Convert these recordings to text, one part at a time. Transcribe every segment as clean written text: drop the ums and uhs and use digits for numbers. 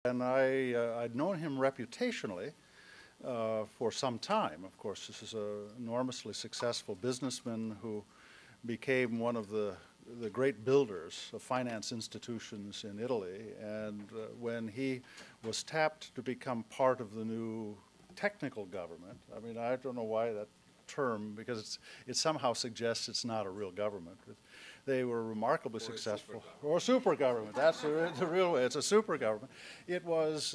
And I'd known him reputationally for some time. Of course, this is an enormously successful businessman who became one of the great builders of finance institutions in Italy. And when he was tapped to become part of the new technical government, I mean, I don't know why that term, because it somehow suggests it's not a real government. They were remarkably successful. Or super government. That's the real way. It's a super government. It was,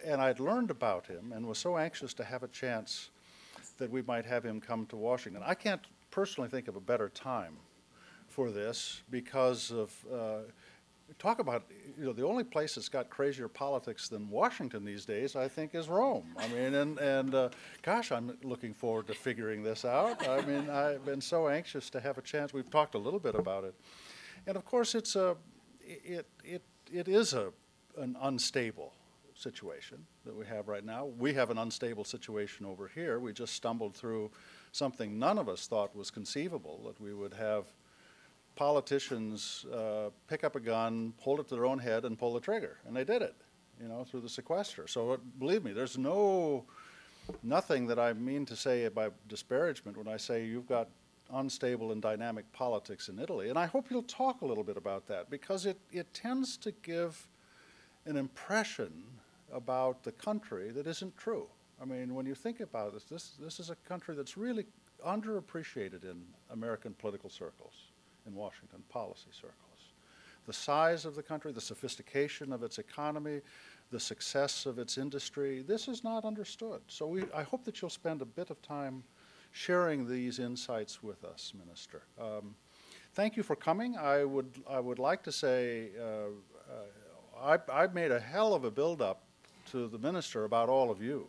and I'd learned about him and was so anxious to have a chance that we might have him come to Washington. I can't personally think of a better time for this because of, talk about, you know, the only place that's got crazier politics than Washington these days, I think, is Rome. I mean, gosh, I'm looking forward to figuring this out. I mean, I've been so anxious to have a chance. We've talked a little bit about it. And of course, it is an unstable situation that we have right now. We have an unstable situation over here. We just stumbled through something none of us thought was conceivable, that we would have politicians pick up a gun, hold it to their own head, and pull the trigger. And they did it, you know, through the sequester. So believe me, there's nothing that I mean to say by disparagement when I say you've got unstable and dynamic politics in Italy. And I hope you'll talk a little bit about that, because it tends to give an impression about the country that isn't true. I mean, when you think about this is a country that's really underappreciated in American political circles, in Washington policy circles. The size of the country, the sophistication of its economy, the success of its industry, this is not understood. So I hope that you'll spend a bit of time sharing these insights with us, Minister. Thank you for coming. I would like to say I've made a hell of a build-up to the Minister about all of you.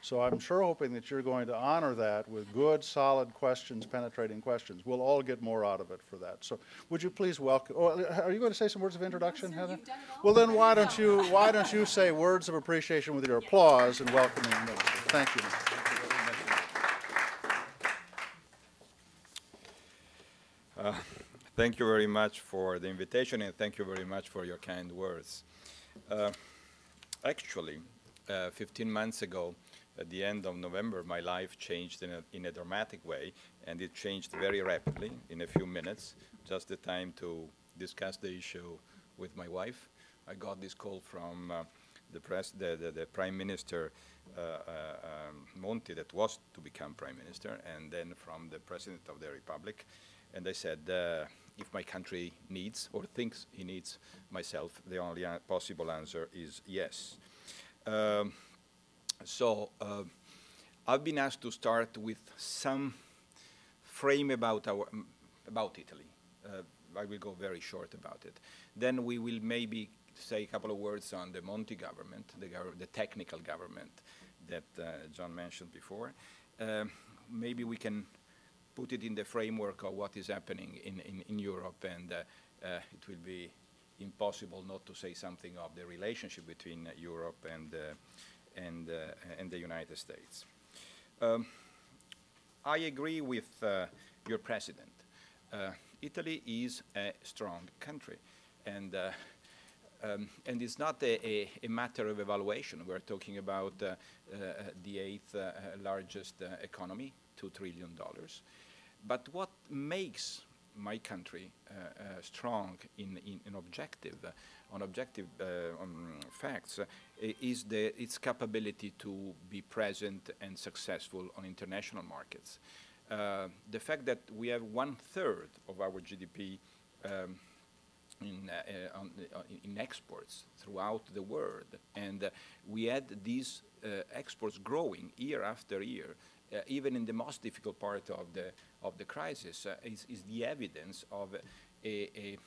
So I'm sure hoping that you're going to honor that with good, solid questions, penetrating questions. We'll all get more out of it for that. So would you please welcome, are you going to say some words of introduction, Heather? You've done it all. Well, then why don't you say words of appreciation with your applause and welcoming the Minister. Thank you. Thank you very much for the invitation, and thank you very much for your kind words. Actually, 15 months ago, at the end of November, my life changed in a dramatic way, and it changed very rapidly in a few minutes, just the time to discuss the issue with my wife. I got this call from the Prime Minister Monti, that was to become Prime Minister, and then from the President of the Republic. And I said, if my country needs or thinks he needs myself, the only possible answer is yes. So I've been asked to start with some frame about Italy. I will go very short about it. Then we will maybe say a couple of words on the Monti government, the technical government that John mentioned before. Maybe we can put it in the framework of what is happening in Europe, and it will be impossible not to say something of the relationship between Europe and the United States. I agree with your president. Italy is a strong country, and it's not a matter of evaluation. We're talking about the 8th largest economy, $2 trillion. But what makes my country strong on objective facts is its capability to be present and successful on international markets. The fact that we have 1/3 of our GDP in exports throughout the world, and we had these exports growing year after year, even in the most difficult part of the crisis, is the evidence of a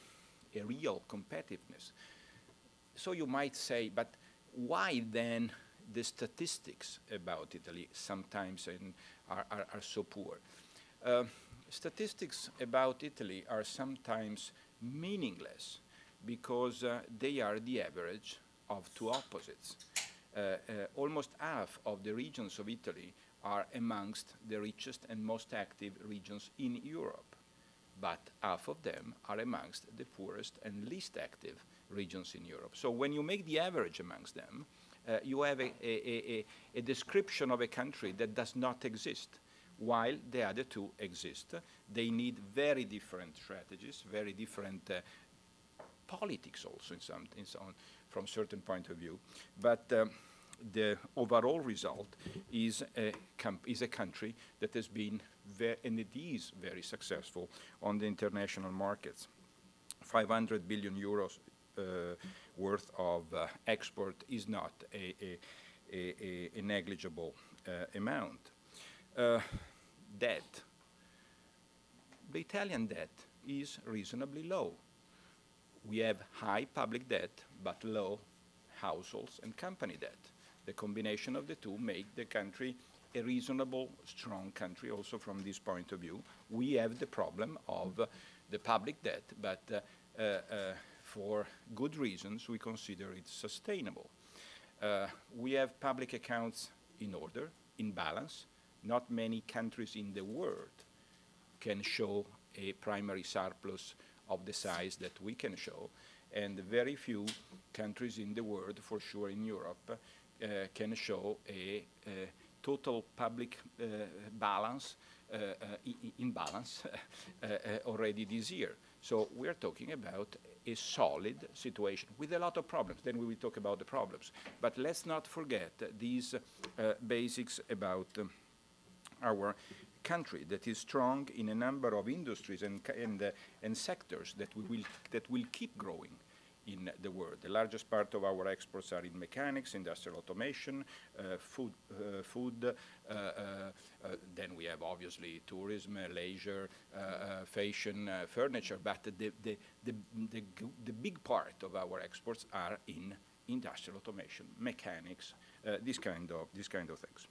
real competitiveness. So you might say, but why then the statistics about Italy sometimes are so poor? Statistics about Italy are sometimes meaningless because they are the average of two opposites. Almost half of the regions of Italy are amongst the richest and most active regions in Europe, but half of them are amongst the poorest and least active regions in Europe. So when you make the average amongst them, you have a description of a country that does not exist, while the other two exist. They need very different strategies, very different politics also from certain point of view. But the overall result is a country that has been and it is very successful on the international markets. 500 billion euros worth of export is not a negligible amount. Debt. The Italian debt is reasonably low. We have high public debt, but low households and company debt. The combination of the two make the country a reasonable, strong country also from this point of view. We have the problem of the public debt, but for good reasons we consider it sustainable. We have public accounts in order, in balance. Not many countries in the world can show a primary surplus of the size that we can show, and very few countries in the world, for sure in Europe, can show a total public balance, in balance already this year. So we're talking about a solid situation with a lot of problems. Then we will talk about the problems. But let's not forget these basics about our country that is strong in a number of industries and sectors that will keep growing in the world. The largest part of our exports are in mechanics, industrial automation, food. Then we have obviously tourism, leisure, fashion, furniture. But the big part of our exports are in industrial automation, mechanics, this kind of things.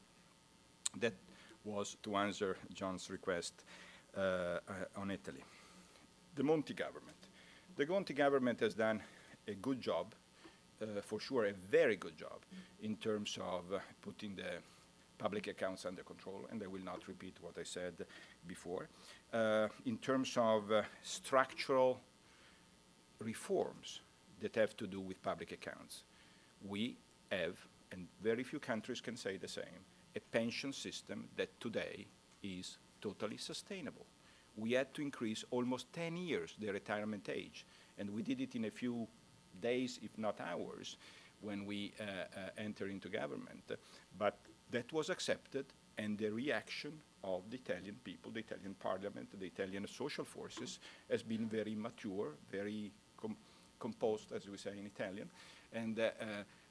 That was to answer John's request on Italy. The Monti government. The Monti government has done a good job, for sure a very good job, in terms of putting the public accounts under control, and I will not repeat what I said before. In terms of structural reforms that have to do with public accounts, we have, and very few countries can say the same, a pension system that today is totally sustainable. We had to increase almost 10 years the retirement age, and we did it in a few days, if not hours, when we enter into government. But that was accepted, and the reaction of the Italian people, the Italian parliament, the Italian social forces has been very mature, very composed, as we say in Italian. And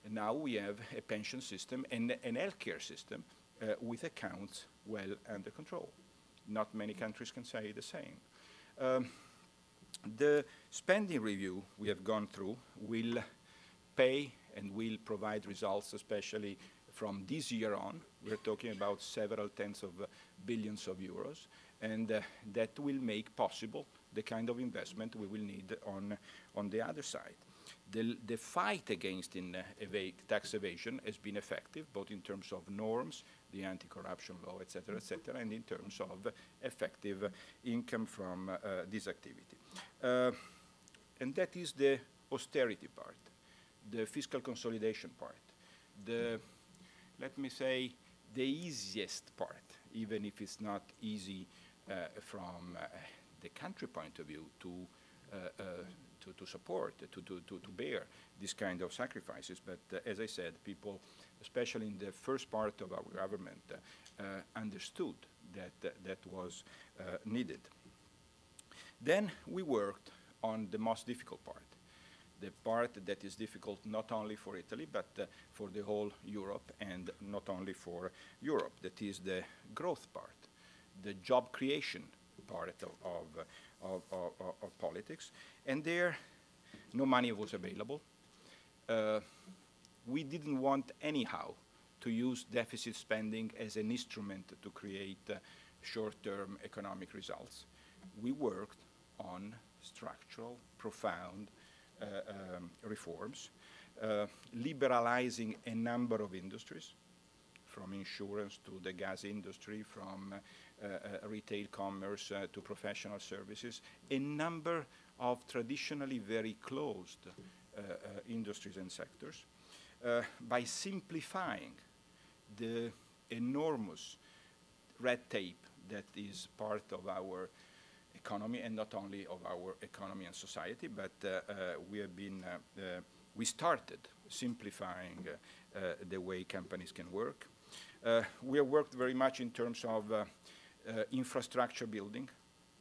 now we have a pension system and an healthcare system with accounts well under control. Not many countries can say the same. The spending review we have gone through will pay and will provide results, especially from this year on. We're talking about several tens of billions of euros, and that will make possible the kind of investment we will need on the other side. The fight against tax evasion has been effective, both in terms of norms, the anti-corruption law, et cetera, and in terms of effective income from this activity. And that is the austerity part, the fiscal consolidation part, let me say, the easiest part, even if it's not easy from the country point of view to support, to bear this kind of sacrifices. But as I said, people, especially in the first part of our government, understood that was needed. Then we worked on the most difficult part, the part that is difficult not only for Italy, but for the whole Europe, and not only for Europe. That is the growth part, the job creation part of politics. And there, no money was available. We didn't want anyhow to use deficit spending as an instrument to create short-term economic results. We worked on structural, profound reforms, liberalizing a number of industries, from insurance to the gas industry, from retail commerce to professional services, a number of traditionally very closed industries and sectors, by simplifying the enormous red tape that is part of our economy, and not only of our economy and society, but we started simplifying the way companies can work. We have worked very much in terms of infrastructure building,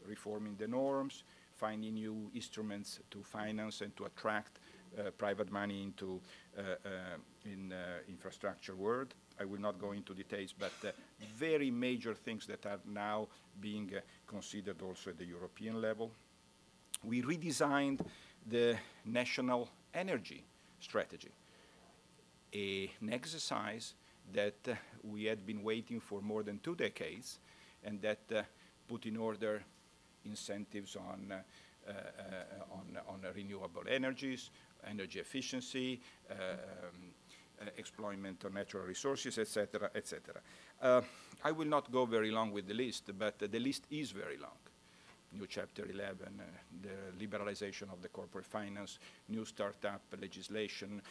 reforming the norms, finding new instruments to finance and to attract private money into infrastructure world. I will not go into details, but very major things that are now being considered also at the European level. We redesigned the national energy strategy, an exercise that we had been waiting for more than 2 decades, and that put in order incentives on renewable energies, energy efficiency, exploitation of natural resources, etc., etc. I will not go very long with the list, but the list is very long. New Chapter 11, the liberalization of the corporate finance, new startup legislation,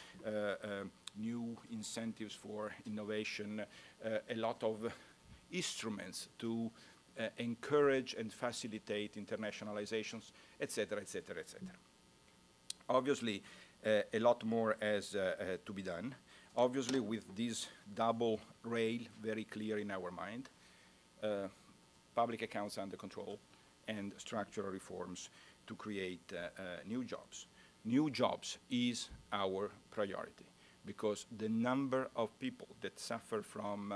new incentives for innovation, a lot of instruments to encourage and facilitate internationalizations, etc., etc., etc. Obviously, a lot more has to be done. Obviously, with this double rail very clear in our mind, public accounts under control, and structural reforms to create new jobs. New jobs is our priority, because the number of people that suffer from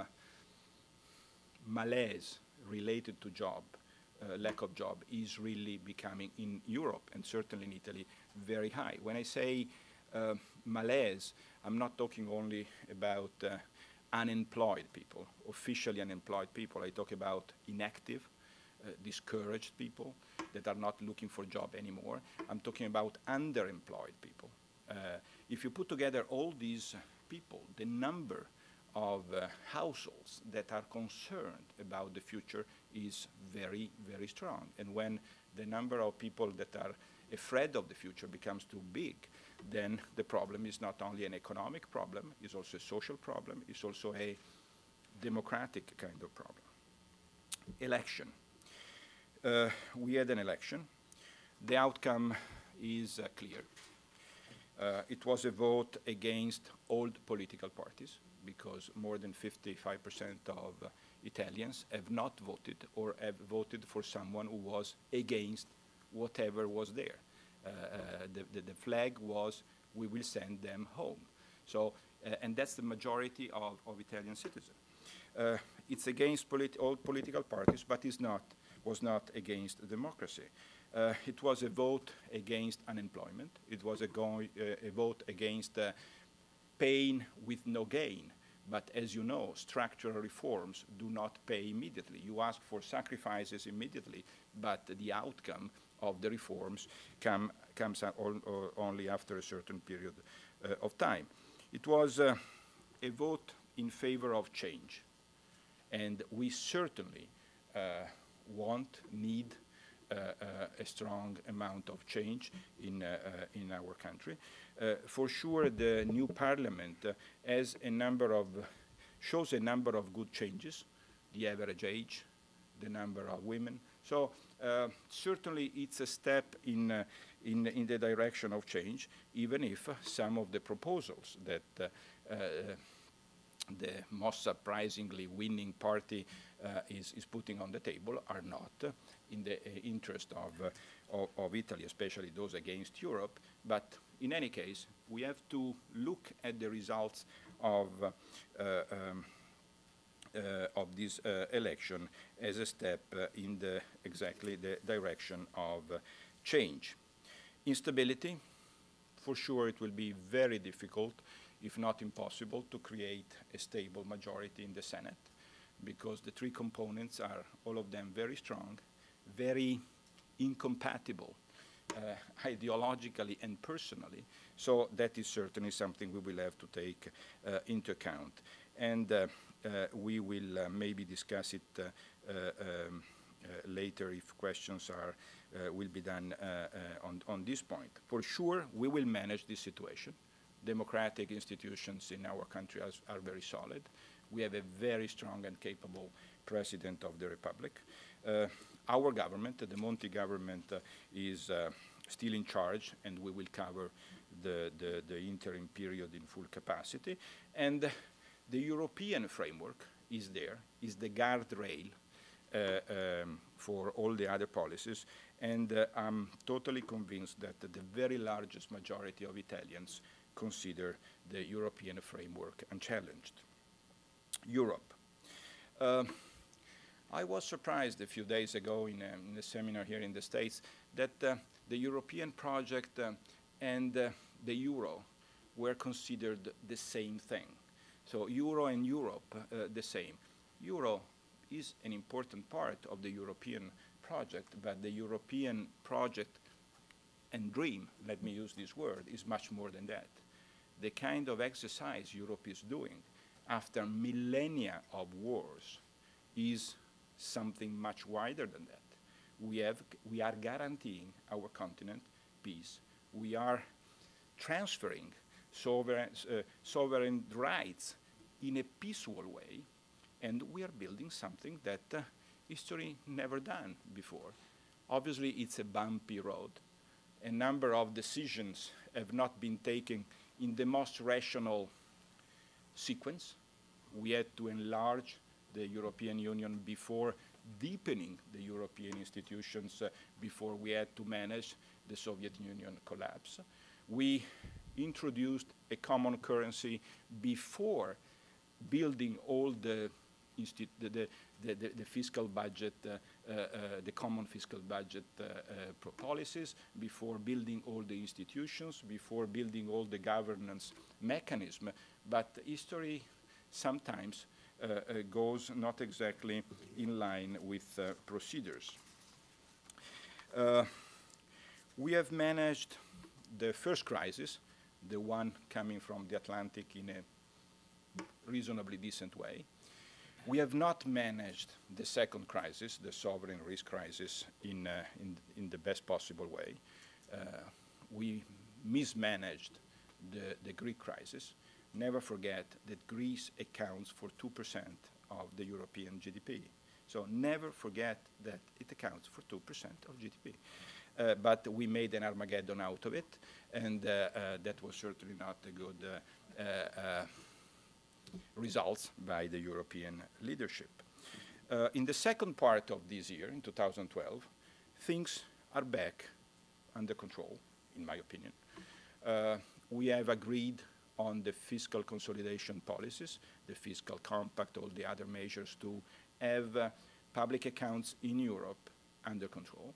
malaise related to job, lack of job, is really becoming in Europe, and certainly in Italy, very high. When I say malaise, I'm not talking only about unemployed people, officially unemployed people. I talk about inactive, discouraged people that are not looking for a job anymore. I'm talking about underemployed people. If you put together all these people, the number of households that are concerned about the future is very, very strong. And when the number of people that are afraid of the future becomes too big, then the problem is not only an economic problem, it's also a social problem, it's also a democratic kind of problem. Election. We had an election. The outcome is clear. It was a vote against old political parties, because more than 55% of Italians have not voted, or have voted for someone who was against whatever was there. The flag was, we will send them home. So, and that's the majority of Italian citizens. It's against old political parties, but was not against democracy. It was a vote against unemployment. It was a vote against pain with no gain. But as you know, structural reforms do not pay immediately. You ask for sacrifices immediately, but the outcome of the reforms comes only after a certain period of time. It was a vote in favor of change. And we certainly need a strong amount of change in our country. For sure, the new parliament has shows a number of good changes, the average age, the number of women. So certainly it's a step in the direction of change, even if some of the proposals that the most surprisingly winning party is putting on the table are not in the interest of Italy, especially those against Europe. But in any case, we have to look at the results of this election as a step in exactly the direction of change. Instability, for sure it will be very difficult, if not impossible, to create a stable majority in the Senate, because the three components are, all of them, very strong, very incompatible, ideologically and personally. So that is certainly something we will have to take into account. And we will maybe discuss it later if questions are will be done on this point. For sure, we will manage this situation. Democratic institutions in our country are very solid. We have a very strong and capable president of the republic. Our government, the Monti government, is still in charge, and we will cover the interim period in full capacity. And the European framework is there, is the guardrail for all the other policies. And I'm totally convinced that the very largest majority of Italians consider the European framework unchallenged. Europe. I was surprised a few days ago in a seminar here in the States that the European project and the euro were considered the same thing. So euro and Europe, the same. Euro is an important part of the European project, but the European project and dream, let me use this word, is much more than that. The kind of exercise Europe is doing after millennia of wars is something much wider than that. We are guaranteeing our continent peace. We are transferring sovereign rights in a peaceful way, and we are building something that history never done before. Obviously, it's a bumpy road. A number of decisions have not been taken in the most rational sequence. We had to enlarge the European Union before deepening the European institutions, before we had to manage the Soviet Union collapse. We introduced a common currency before building all the fiscal budget, the common fiscal budget policies, before building all the institutions, before building all the governance mechanism. But history sometimes goes not exactly in line with procedures. We have managed the first crisis, the one coming from the Atlantic, in a reasonably decent way. We have not managed the second crisis, the sovereign risk crisis, in the best possible way. We mismanaged the Greek crisis. Never forget that Greece accounts for 2% of the European GDP. So never forget that it accounts for 2% of GDP. But we made an Armageddon out of it, and that was certainly not a good results by the European leadership. In the second part of this year, in 2012, things are back under control, in my opinion. We have agreed on the fiscal consolidation policies, the fiscal compact, all the other measures to have public accounts in Europe under control.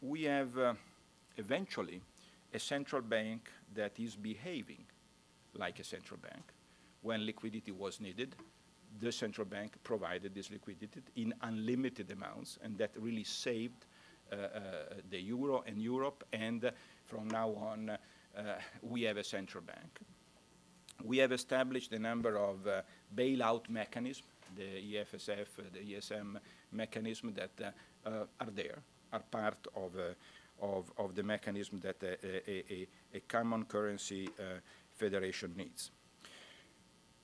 We have eventually a central bank that is behaving like a central bank. When liquidity was needed, the central bank provided this liquidity in unlimited amounts, and that really saved the euro and Europe, and from now on we have a central bank. We have established a number of bailout mechanisms, the EFSF, the ESM mechanism that are there, are part of the mechanism that a common currency federation needs.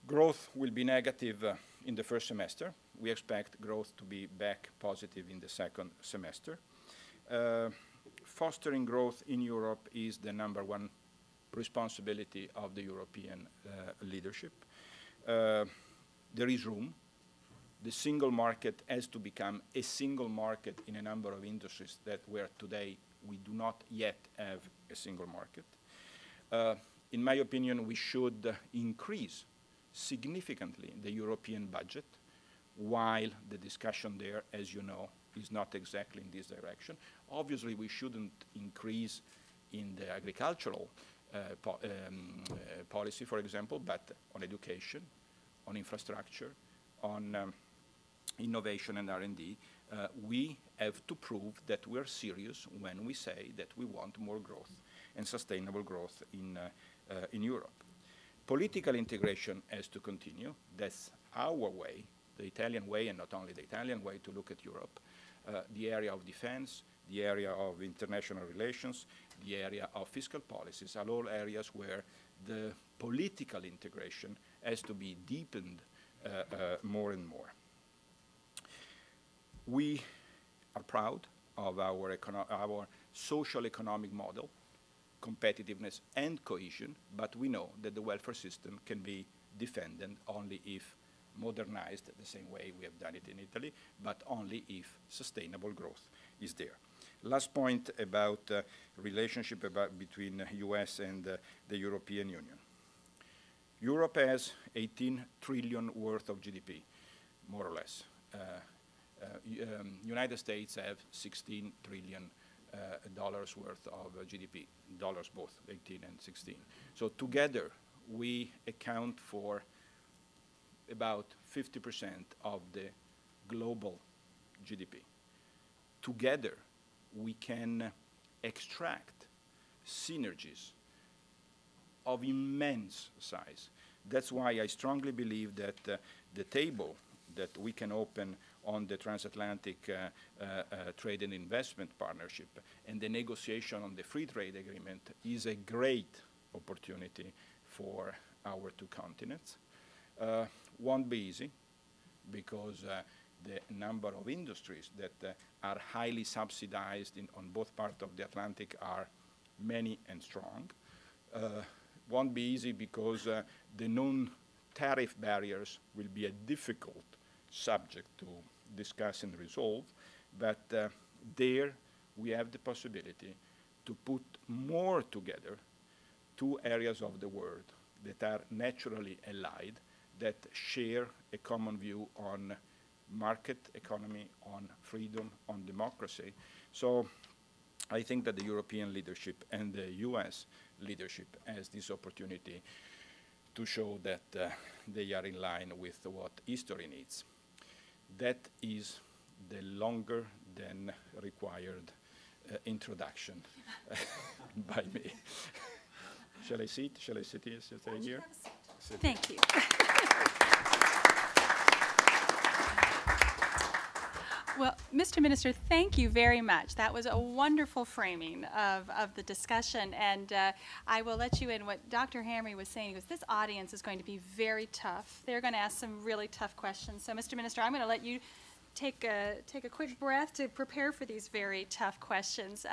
Growth will be negative in the first semester. We expect growth to be back positive in the second semester. Fostering growth in Europe is the #1 responsibility of the European leadership. There is room. The single market has to become a single market in a number of industries that where today we do not yet have a single market. In my opinion, we should increase significantly the European budget, while the discussion there, as you know, is not exactly in this direction. Obviously, we shouldn't increase in the agricultural policy, for example, but on education, on infrastructure, on innovation and R&D, we have to prove that we're serious when we say that we want more growth and sustainable growth in Europe. Political integration has to continue. That's our way, the Italian way, and not only the Italian way to look at Europe. The area of defense, the area of international relations, the area of fiscal policies, are all areas where the political integration has to be deepened more and more. We are proud of our social economic model, competitiveness and cohesion, but we know that the welfare system can be defended only if modernized the same way we have done it in Italy, but only if sustainable growth is there. Last point about relationship between US and the European Union. Europe has 18 trillion worth of GDP, more or less. United States have 16 trillion dollars worth of GDP, dollars both, 18 and 16. So together we account for about 50% of the global GDP. Together we can extract synergies of immense size. That's why I strongly believe that the table that we can open on the transatlantic trade and investment partnership and the negotiation on the free trade agreement is a great opportunity for our two continents. Won't be easy because the number of industries that are highly subsidized on both parts of the Atlantic are many and strong. Won't be easy because the non-tariff barriers will be a difficult subject to discuss and resolve, but there we have the possibility to put more together two areas of the world that are naturally allied, that share a common view on market economy, on freedom, on democracy. So I think that the European leadership and the US leadership has this opportunity to show that they are in line with what history needs. That is the longer than required introduction by me. Shall I sit? Shall I sit here? Here? Thank you. Well, Mr. Minister, thank you very much. That was a wonderful framing of the discussion, and I will let you in. What Dr. Hamre was saying was this audience is going to be very tough. They're going to ask some really tough questions. So, Mr. Minister, I'm going to let you take a quick breath to prepare for these very tough questions.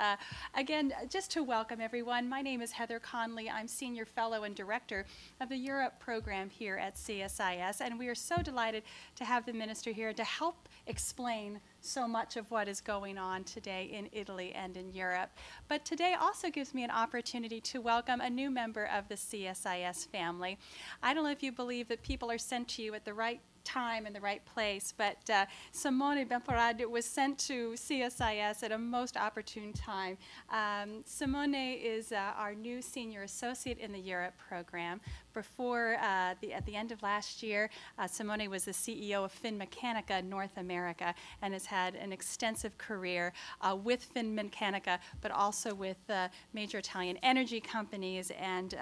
Again, just to welcome everyone, my name is Heather Conley. I'm Senior Fellow and Director of the Europe program here at CSIS, and we are so delighted to have the Minister here to help explain so much of what is going on today in Italy and in Europe. But today also gives me an opportunity to welcome a new member of the CSIS family. I don't know if you believe that people are sent to you at the right time in the right place, but Simone Benforad was sent to CSIS at a most opportune time. Simone is our new senior associate in the Europe program. Before, at the end of last year, Simone was the CEO of Finmeccanica North America and has had an extensive career with Finmeccanica, but also with major Italian energy companies and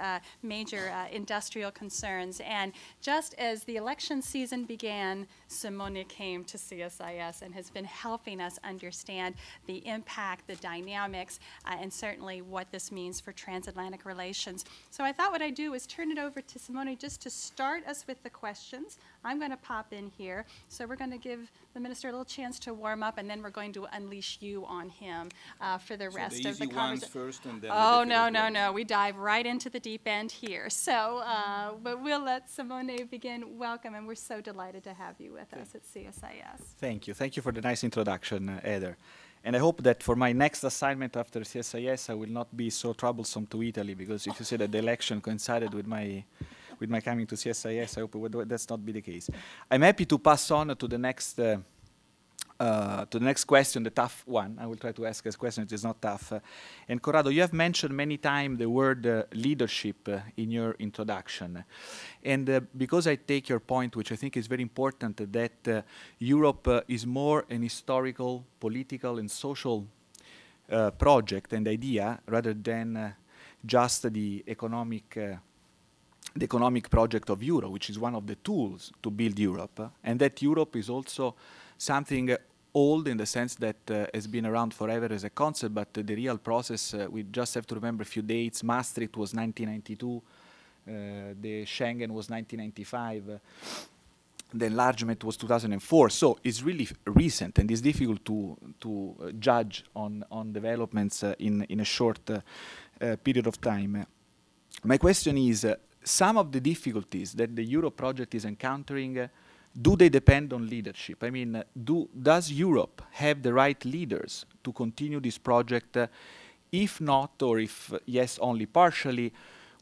major industrial concerns. And just as the election season began, Simone came to CSIS and has been helping us understand the impact, the dynamics, and certainly what this means for transatlantic relations. So I thought what I'd do is turn it over to Simone just to start us with the questions. I'm going to pop in here. So we're going to give the Minister a little chance to warm up, and then we're going to unleash you on him for the rest of the conversation. First and then oh, no. We dive right into the deep end here. So, but we'll let Simone begin. Welcome, and we're so delighted to have you with us at CSIS. Thank you. Thank you for the nice introduction, Heather. And I hope that for my next assignment after CSIS, I will not be so troublesome to Italy, because if you say that the election coincided with my coming to CSIS, I hope that's not be the case. I'm happy to pass on to the next question, the tough one. I will try to ask a question that is not tough. And Corrado, you have mentioned many times the word leadership in your introduction. And because I take your point, which I think is very important, that Europe is more an historical, political, and social project and idea rather than just the economic project of Europe, which is one of the tools to build Europe, and that Europe is also something old in the sense that has been around forever as a concept, but the real process, we just have to remember a few dates. Maastricht was 1992, the Schengen was 1995, the enlargement was 2004. So it's really recent, and it's difficult to judge on developments in a short period of time. My question is, some of the difficulties that the Euro project is encountering, do they depend on leadership? I mean, does Europe have the right leaders to continue this project? If not, or if yes, only partially,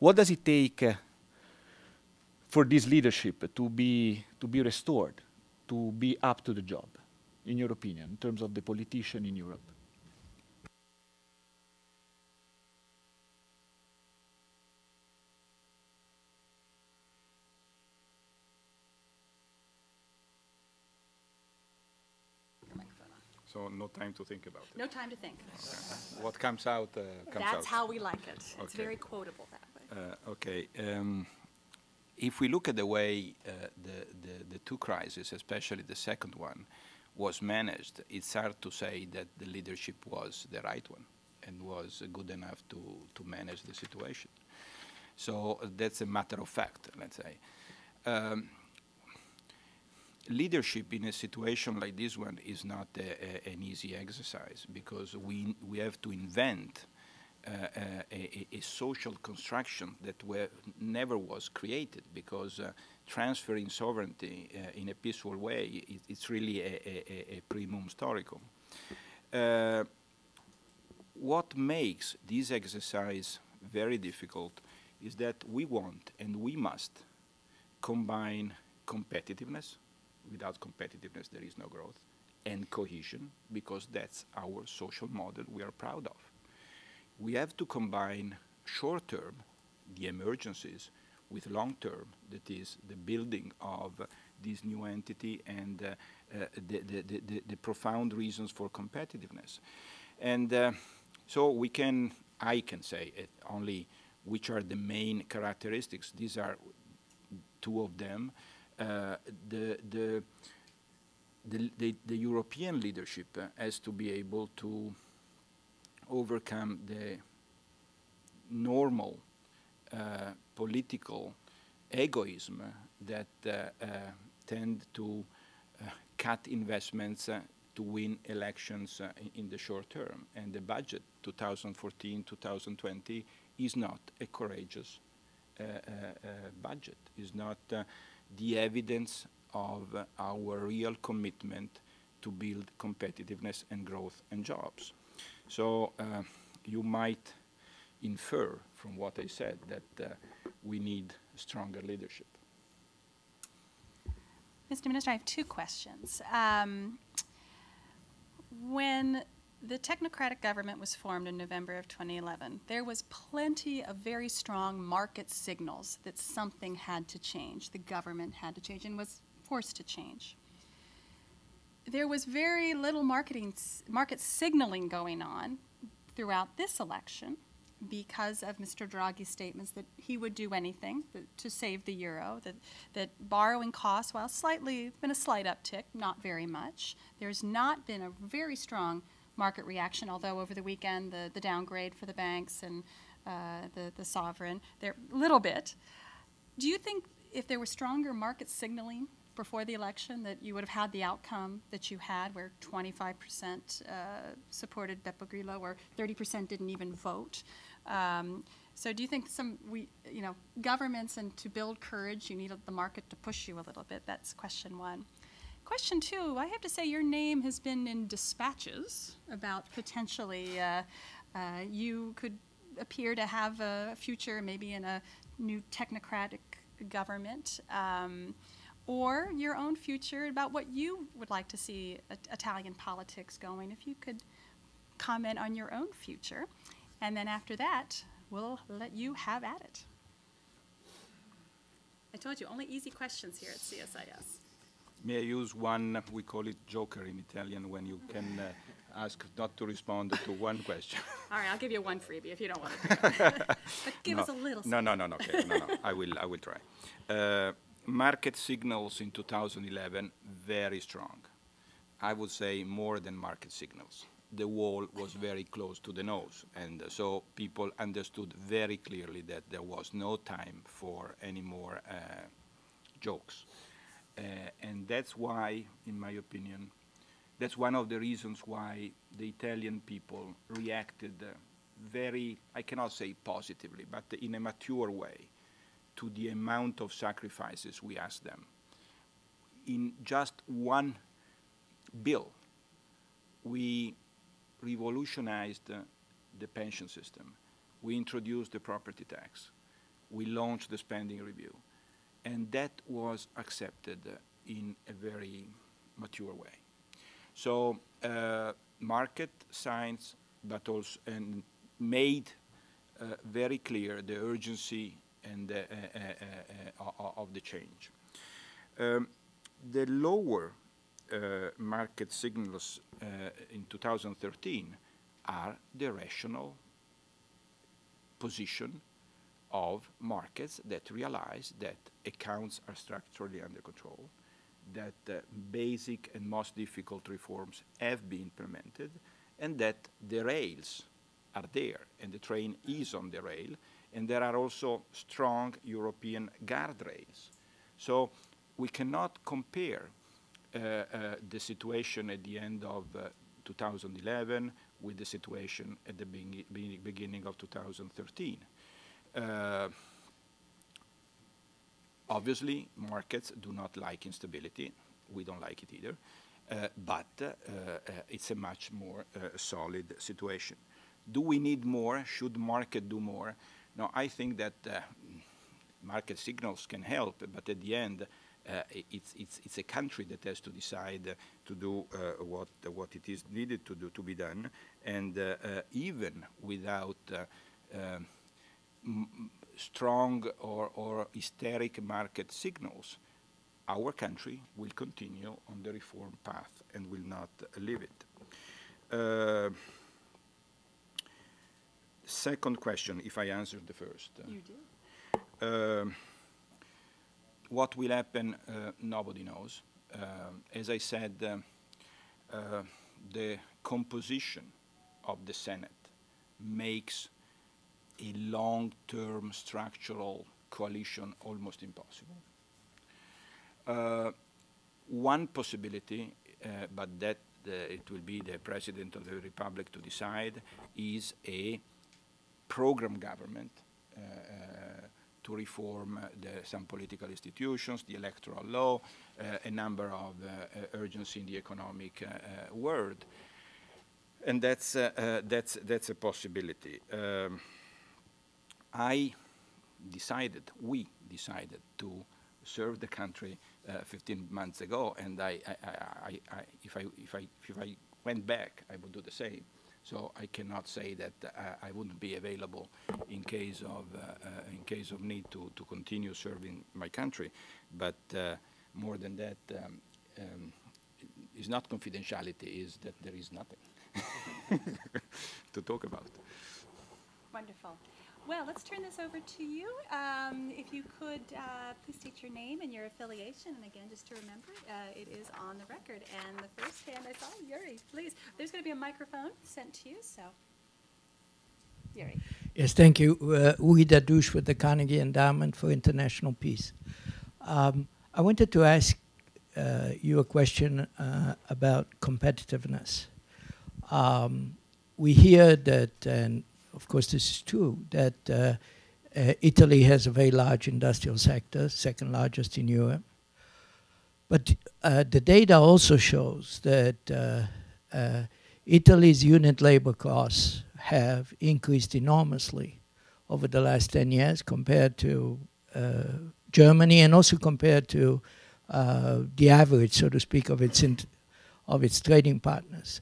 what does it take for this leadership to be restored, to be up to the job, in your opinion, in terms of the politician in Europe? So no time to think about it. No time to think. What comes out, comes out. That's how we like it. It's Okay. very quotable that way. Okay. If we look at the way the two crises, especially the second one, was managed, it's hard to say that the leadership was the right one and was good enough to manage the situation. So that's a matter of fact, let's say. Leadership in a situation like this one is not an easy exercise, because we have to invent a social construction that never was created, because transferring sovereignty in a peaceful way, it's really a primum historicum. What makes this exercise very difficult is that we want and we must combine competitiveness. Without competitiveness, there is no growth, and cohesion, because that's our social model we are proud of. We have to combine short-term, the emergencies, with long-term, that is the building of this new entity and the profound reasons for competitiveness. And so I can say it only which are the main characteristics. These are two of them. The European leadership has to be able to overcome the normal political egoism that tend to cut investments to win elections in the short term. And the budget 2014-2020 is not a courageous budget, is not the evidence of our real commitment to build competitiveness and growth and jobs. So you might infer from what I said that we need stronger leadership. Mr. Minister, I have two questions. When the technocratic government was formed in November of 2011, there was plenty of very strong market signals that something had to change. The government had to change and was forced to change. There was very little market signaling going on throughout this election because of Mr. Draghi's statements that he would do anything to save the euro, that borrowing costs, while been a slight uptick, not very much. There's not been a very strong market reaction, although over the weekend the downgrade for the banks and the sovereign, a little bit. Do you think if there was stronger market signaling before the election that you would have had the outcome that you had, where 25% supported Beppe Grillo or 30% didn't even vote? So do you think governments, and to build courage, you need the market to push you a little bit? That's question one. Question two, I have to say your name has been in dispatches about potentially you could appear to have a future maybe in a new technocratic government, or your own future about what you would like to see Italian politics going. If you could comment on your own future. And then after that, we'll let you have at it. I told you, only easy questions here at CSIS. May I use one, we call it joker in Italian, when you can ask not to respond to one question. All right, I'll give you one freebie if you don't want to do it. But give us a little something. Okay, no, I will try. Market signals in 2011, very strong. I would say, more than market signals. The wall was very close to the nose, and so people understood very clearly that there was no time for any more jokes. And that's why, in my opinion, that's one of the reasons why the Italian people reacted very, I cannot say positively, but in a mature way to the amount of sacrifices we asked them. In just one bill, we revolutionized the pension system. We introduced the property tax. We launched the spending review. And that was accepted in a very mature way. So market science, but also and made very clear the urgency and of the change. The lower market signals in 2013 are the rational position of markets that realize that accounts are structurally under control, that basic and most difficult reforms have been implemented, and that the rails are there, and the train is on the rail, and there are also strong European guardrails. So we cannot compare the situation at the end of 2011 with the situation at the beginning of 2013. Obviously, markets do not like instability. We don't like it either. But it's a much more solid situation. Do we need more? Should market do more? No, I think that market signals can help, but at the end, it's a country that has to decide to do what it is needed to do to be done, and even without strong or hysteric market signals, our country will continue on the reform path and will not leave it. Second question, if I answered the first. You did. What will happen, nobody knows. As I said, the composition of the Senate makes a long-term structural coalition almost impossible. One possibility, but that it will be the President of the Republic to decide, is a program government to reform some political institutions, the electoral law, a number of urgency in the economic world, and that's a possibility. We decided to serve the country 15 months ago, and if I went back, I would do the same. So I cannot say that I wouldn't be available in case of need to continue serving my country. But more than that, is not confidentiality, is that there is nothing to talk about. Wonderful. Well, let's turn this over to you. If you could please state your name and your affiliation. And again, just to remember, it is on the record. And the first hand I saw, Yuri, please. There's going to be a microphone sent to you, so. Yuri. Yes, thank you. Uri Dadouche with the Carnegie Endowment for International Peace. I wanted to ask you a question about competitiveness. We hear that, and of course this is true, that Italy has a very large industrial sector, second largest in Europe. But the data also shows that Italy's unit labor costs have increased enormously over the last 10 years compared to Germany, and also compared to the average, so to speak, of its trading partners.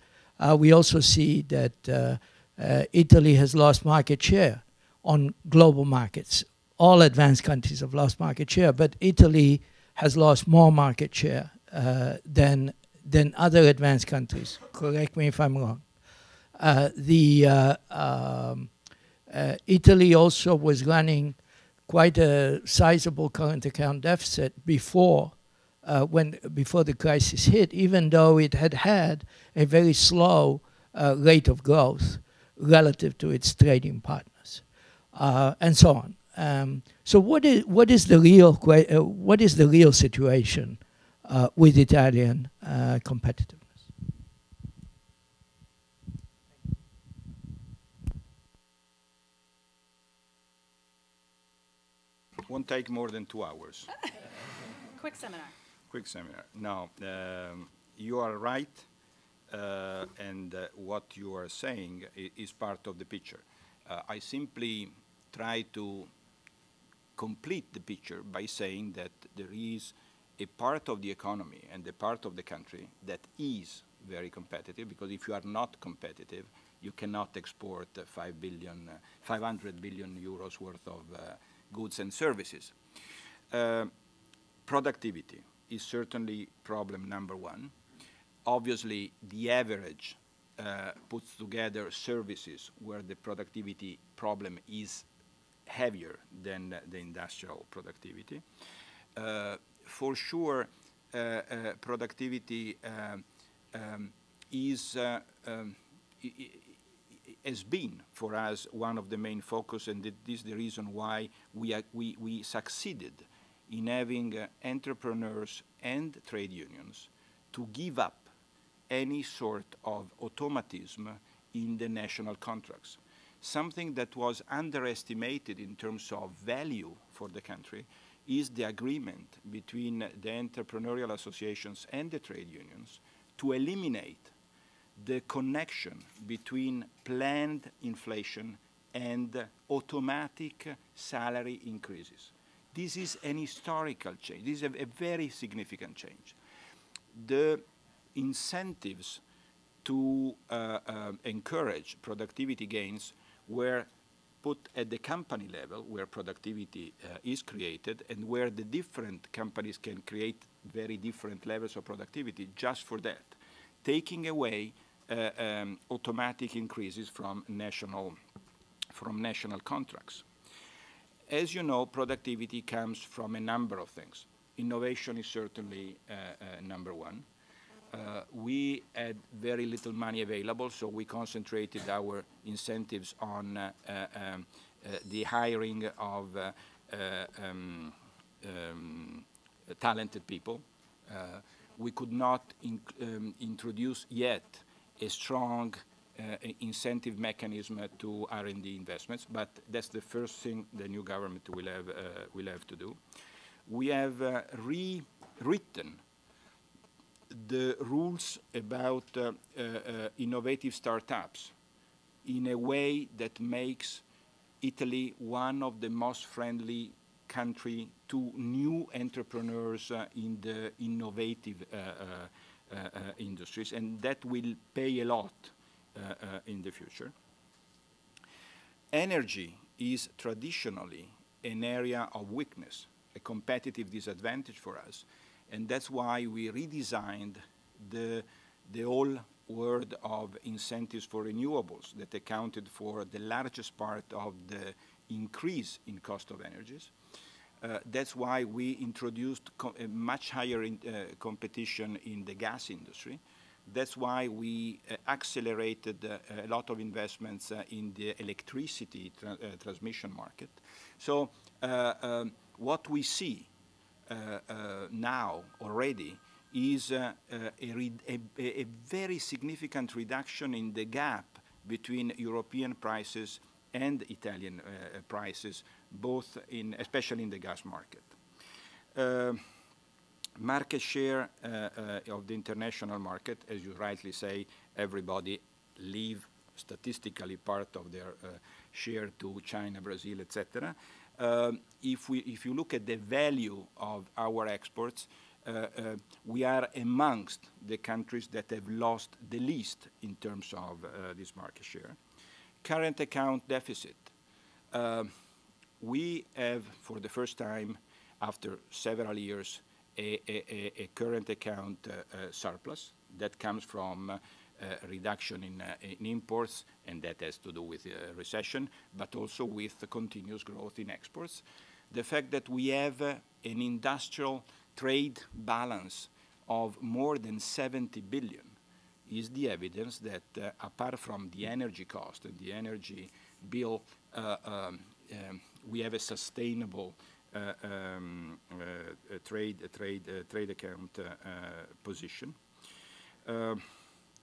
We also see that Italy has lost market share on global markets. All advanced countries have lost market share, but Italy has lost more market share than other advanced countries. Correct me if I'm wrong. Italy also was running quite a sizable current account deficit before before the crisis hit, even though it had had a very slow rate of growth relative to its trading partners, and so on. So what is the real situation with Italian competitiveness? Won't take more than 2 hours. Quick seminar. Quick seminar. No, you are right, and what you are saying is part of the picture. I simply try to complete the picture by saying that there is a part of the economy and a part of the country that is very competitive, because if you are not competitive, you cannot export 500 billion euros worth of goods and services. Productivity is certainly problem number one. Obviously, the average puts together services where the productivity problem is heavier than the industrial productivity. For sure, productivity has been for us one of the main focus, and this is the reason why we succeeded in having entrepreneurs and trade unions to give up any sort of automatism in the national contracts. Something that was underestimated in terms of value for the country is the agreement between the entrepreneurial associations and the trade unions to eliminate the connection between planned inflation and automatic salary increases. This is an historical change. This is a very significant change. The incentives to encourage productivity gains were put at the company level, where productivity is created, and where the different companies can create very different levels of productivity just for that, taking away automatic increases from national contracts. As you know, productivity comes from a number of things. Innovation is certainly number one. We had very little money available, so we concentrated our incentives on the hiring of talented people. We could not introduce yet a strong incentive mechanism to R&D investments, but that's the first thing the new government will have to do. We have rewritten the rules about innovative startups in a way that makes Italy one of the most friendly country to new entrepreneurs in the innovative industries, and that will pay a lot in the future. Energy is traditionally an area of weakness, a competitive disadvantage for us, and that's why we redesigned the whole world of incentives for renewables that accounted for the largest part of the increase in cost of energies. That's why we introduced a much higher competition in the gas industry. That's why we accelerated a lot of investments in the electricity transmission market. So what we see now already is a very significant reduction in the gap between European prices and Italian prices, both especially in the gas market. Market share of the international market, as you rightly say, everybody leave statistically part of their share to China, Brazil, etc. If you look at the value of our exports, we are amongst the countries that have lost the least in terms of this market share. Current account deficit. We have, for the first time after several years, a current account surplus that comes from reduction in imports, and that has to do with recession, but also with the continuous growth in exports. The fact that we have an industrial trade balance of more than 70 billion is the evidence that apart from the energy cost and the energy bill, we have a sustainable trade account position.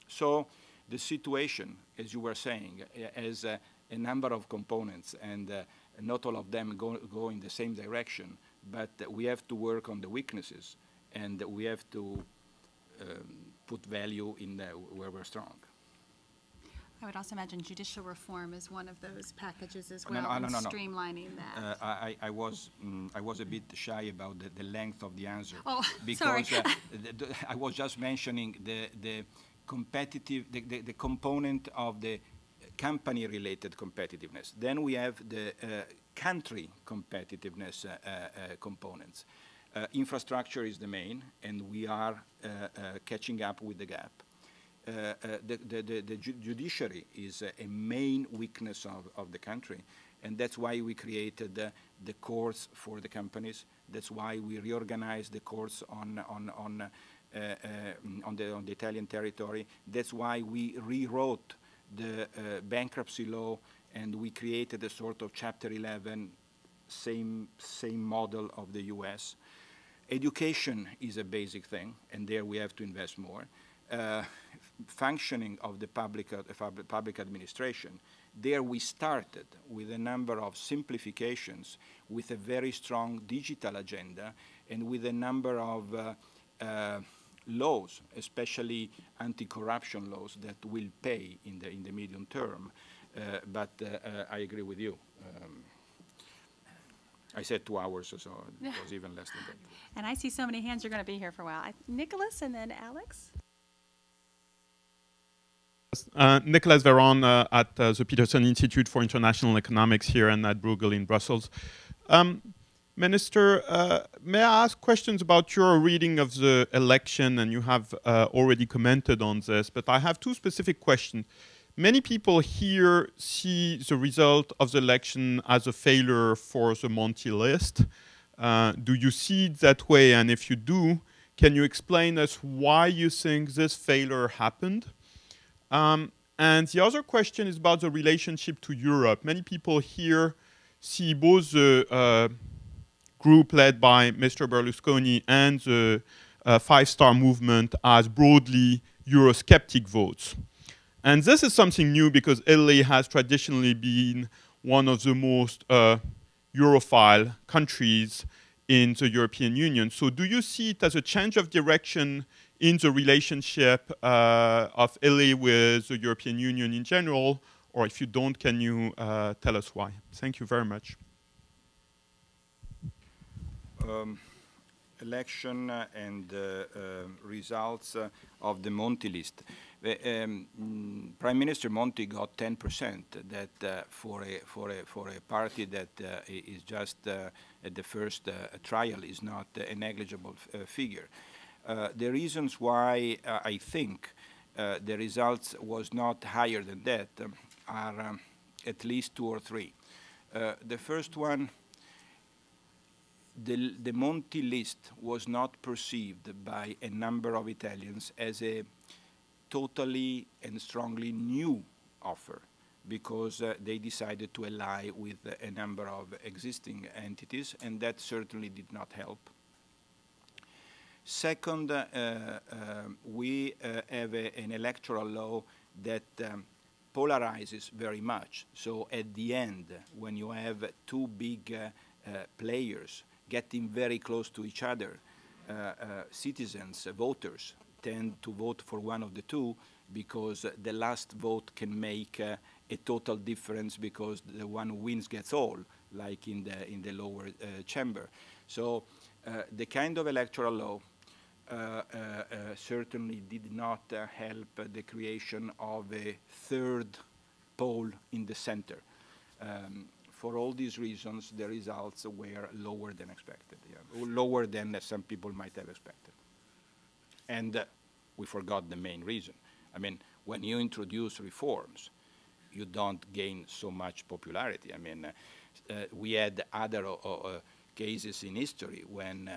So the situation, as you were saying, has a number of components, and not all of them go in the same direction, but we have to work on the weaknesses, and we have to put value in where we're strong. I would also imagine judicial reform is one of those packages as No, well, no, no, no. streamlining that. I was a bit shy about the length of the answer. Oh, because sorry. I was just mentioning the competitive, the component of the company-related competitiveness. Then we have the country competitiveness components. Infrastructure is the main, and we are catching up with the gap. The judiciary is a main weakness of the country, and that's why we created the courts for the companies. That's why we reorganized the courts on the Italian territory. That's why we rewrote the bankruptcy law, and we created a sort of Chapter 11, same model of the US. Education is a basic thing, and there we have to invest more. Functioning of the public administration, there we started with a number of simplifications, with a very strong digital agenda, and with a number of laws, especially anti-corruption laws, that will pay in the medium term. But I agree with you. I said 2 hours, so it was even less than that. And I see so many hands, you're going to be here for a while. Nicholas and then Alex. Nicolas Veron at the Peterson Institute for International Economics here and at Bruegel in Brussels. Minister, may I ask questions about your reading of the election? And you have already commented on this, but I have two specific questions. Many people here see the result of the election as a failure for the Monti list. Do you see it that way? And if you do, can you explain us why you think this failure happened? And the other question is about the relationship to Europe. Many people here see both the group led by Mr. Berlusconi and the Five-Star Movement as broadly Eurosceptic votes. And this is something new because Italy has traditionally been one of the most Europhile countries in the European Union. So do you see it as a change of direction in the relationship of Italy with the European Union in general? Or if you don't, can you tell us why? Thank you very much. Election and results of the Monti list. Prime Minister Monti got 10%. That for a party that is just at the first trial is not a negligible figure. The reasons why I think the results was not higher than that are at least 2 or 3. The first one, the Monti list was not perceived by a number of Italians as a totally and strongly new offer, because they decided to ally with a number of existing entities, and that certainly did not help. Second, we have an electoral law that polarizes very much. So at the end, when you have two big players getting very close to each other, citizens, voters, tend to vote for one of the two, because the last vote can make a total difference, because the one who wins gets all, like in the lower chamber. So the kind of electoral law certainly did not help the creation of a third pole in the center. For all these reasons, the results were lower than expected, or lower than some people might have expected. And we forgot the main reason. I mean, when you introduce reforms, you don't gain so much popularity. I mean, we had other cases in history when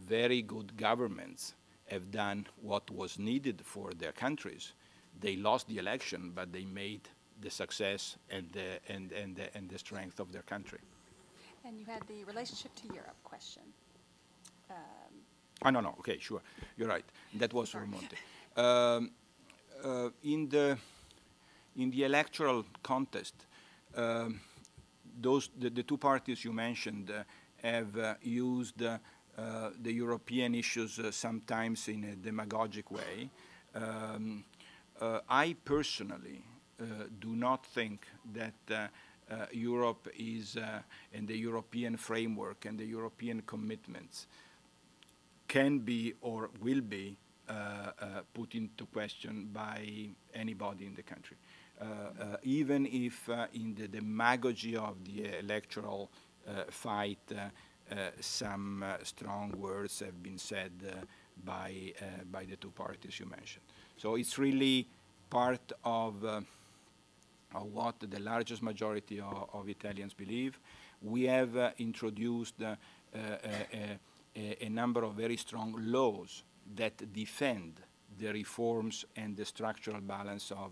very good governments have done what was needed for their countries. They lost the election, but they made the success and the strength of their country. And you had the relationship to Europe question. No, okay, sure, you're right. That was for Monte. In the electoral contest, the two parties you mentioned have used the European issues sometimes in a demagogic way. I personally do not think that Europe is, and the European framework and the European commitments can be or will be put into question by anybody in the country. Even if in the demagogy of the electoral fight, some strong words have been said by the two parties you mentioned. So it's really part of what the largest majority of Italians believe. We have introduced a number of very strong laws that defend the reforms and the structural balance of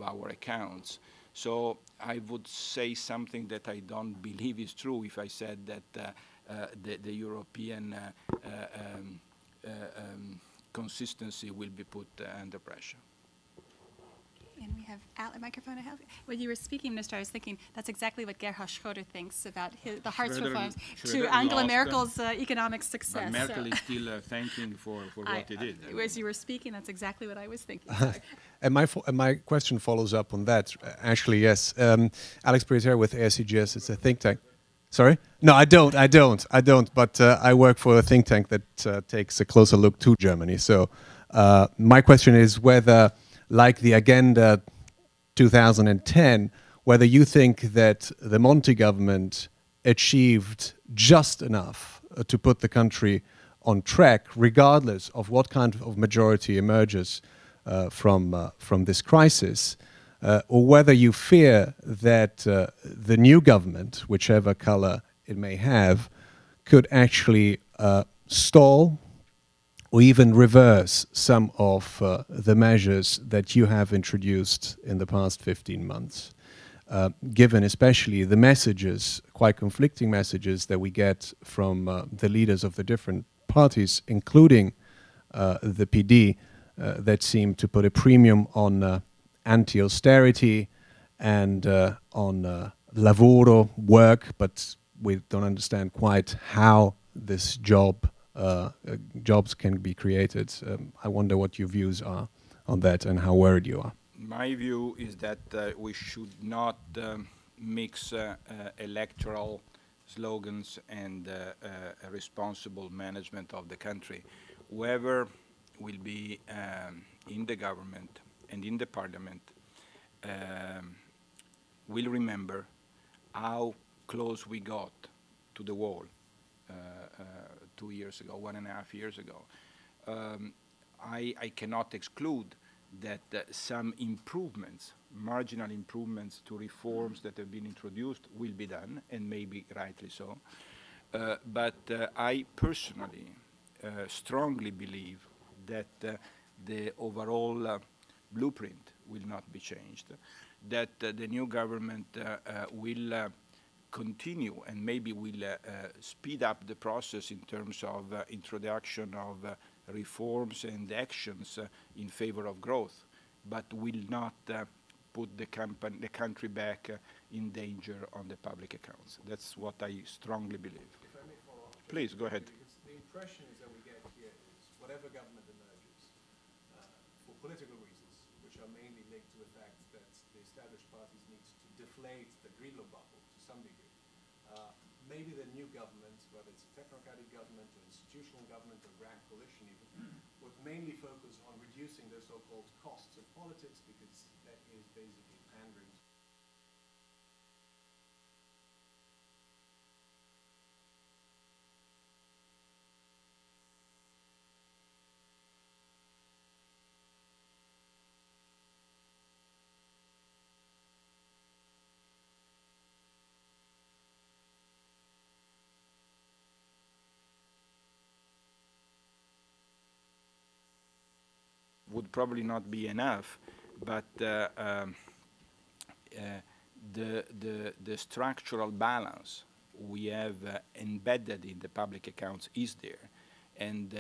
our accounts. So I would say something that I don't believe is true if I said that the European consistency will be put under pressure. And we have a microphone. When you were speaking, Minister, I was thinking that's exactly what Gerhard Schröder thinks about the Hartz reforms to Angela Merkel's economic success. But Merkel is still thanking for what he did. As you were speaking, that's exactly what I was thinking. And my question follows up on that. Actually, yes. Alex Passera with ASCGS, it's a think tank. Sorry? No, I don't. But I work for a think tank that takes a closer look to Germany. So my question is whether, like the Agenda 2010, whether you think that the Monti government achieved just enough to put the country on track, regardless of what kind of majority emerges from this crisis, or whether you fear that the new government, whichever color it may have, could actually stall or even reverse some of the measures that you have introduced in the past 15 months, given especially the messages, quite conflicting messages that we get from the leaders of the different parties, including the PD, that seem to put a premium on anti-austerity and on lavoro, work, but we don't understand quite how this jobs can be created. I wonder what your views are on that and how worried you are. My view is that we should not mix electoral slogans and a responsible management of the country. Whoever will be in the government and in the parliament will remember how close we got to the wall 2 years ago, 1.5 years ago. I cannot exclude that some improvements, marginal improvements to reforms that have been introduced will be done, and maybe rightly so. But I personally strongly believe that the overall blueprint will not be changed, that the new government will continue and maybe will speed up the process in terms of introduction of reforms and actions in favor of growth, but will not put the country back in danger on the public accounts. That's what I strongly believe. If I may follow up. Please, go ahead. Because the impression is that we get here is whatever government emerges, for political reasons, which are mainly linked to the fact that the established parties need to deflate the Grillo bubble to some degree. Maybe the new government, whether it's a technocratic government or institutional government or grand coalition even, would mainly focus on reducing the so-called costs of politics, because that is basically pandering to would probably not be enough, but the structural balance we have embedded in the public accounts is there, and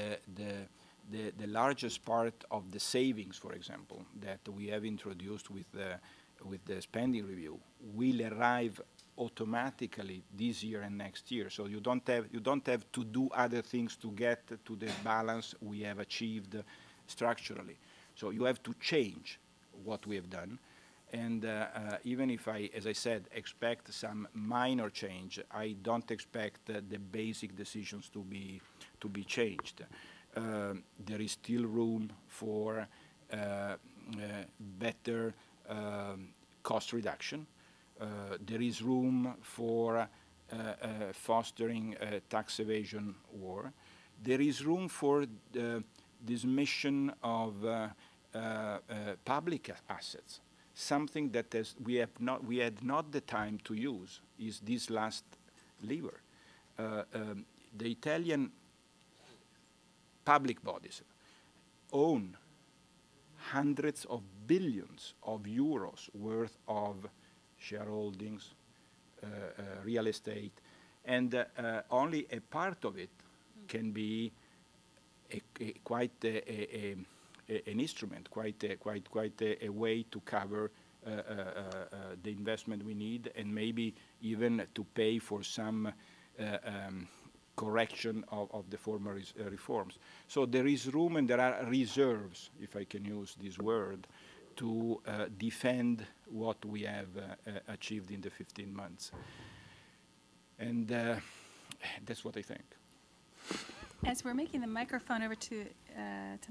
the largest part of the savings, for example, that we have introduced with the spending review will arrive automatically this year and next year. So you don't have to do other things to get to the balance we have achieved structurally. So you have to change what we have done. And even if I, as I said, expect some minor change, I don't expect the basic decisions to be changed. There is still room for better cost reduction. There is room for fostering tax evasion war. There is room for this mission of public assets. Something that we had not the time to use is this last lever. The Italian public bodies own hundreds of billions of euros worth of shareholdings, real estate, and only a part of it can be quite an instrument, quite a way to cover the investment we need, and maybe even to pay for some correction of the former reforms. So there is room and there are reserves, if I can use this word, to defend what we have achieved in the 15 months. And that's what I think. As we're making the microphone over to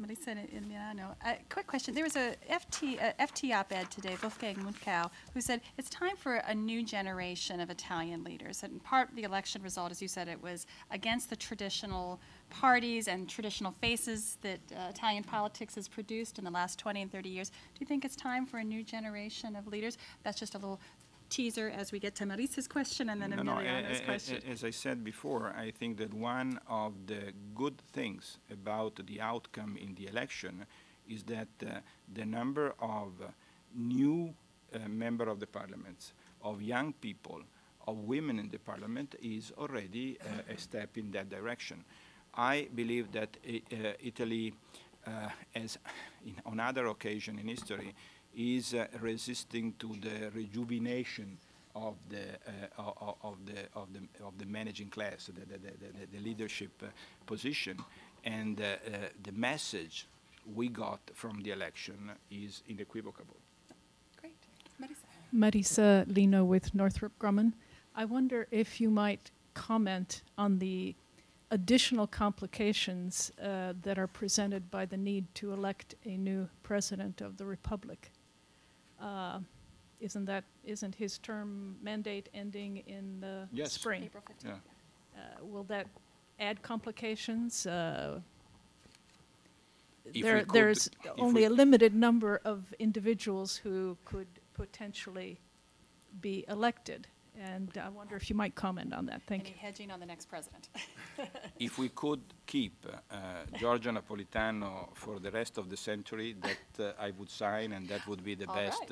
Marisa in Milano, a quick question. There was a FT op-ed today, Wolfgang Mundkau, who said it's time for a new generation of Italian leaders. And part of the election result, as you said, it was against the traditional parties and traditional faces that Italian politics has produced in the last 20 and 30 years. Do you think it's time for a new generation of leaders? That's just a little teaser as we get to Marisa's question and then Emiliano's question. As I said before, I think that one of the good things about the outcome in the election is that the number of new members of the parliament, of young people, of women in the parliament is already a step in that direction. I believe that Italy, as on other occasions in history, is resisting to the rejuvenation of the managing class, the leadership position, and the message we got from the election is unequivocal. Great, Marisa. Marisa Lino with Northrop Grumman. I wonder if you might comment on the additional complications that are presented by the need to elect a new president of the Republic. Isn't his term mandate ending in the spring? April 15th. Yeah. Will that add complications? If there's only a limited number of individuals who could potentially be elected, and I wonder if you might comment on that. Thank you. Any hedging on the next president? If we could keep Giorgio Napolitano for the rest of the century, that I would sign, and that would be the best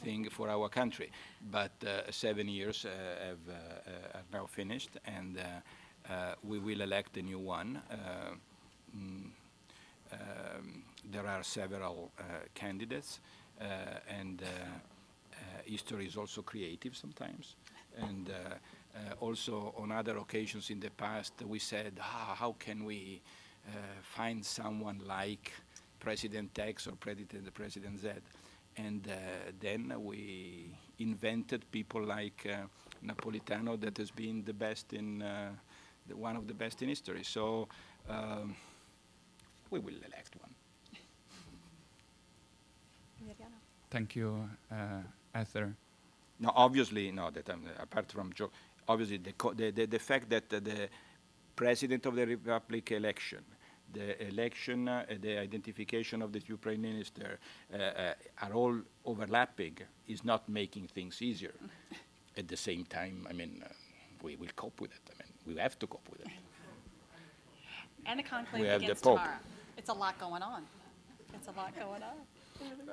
thing for our country. But 7 years are now finished, and we will elect a new one. There are several candidates, and history is also creative sometimes. And also on other occasions in the past, we said, how can we find someone like President X or President Z? And then we invented people like Napolitano, that has been the best in, one of the best in history. So we will elect one. Thank you, Esther. No, obviously, no. That apart from Joe, obviously the fact that the President of the Republic election, the election, the identification of the two prime minister are all overlapping is not making things easier. At the same time, I mean, we will cope with it. I mean, we have to cope with it. And the conclave We have begins the Pope. tomorrow. It's a lot going on. It's a lot going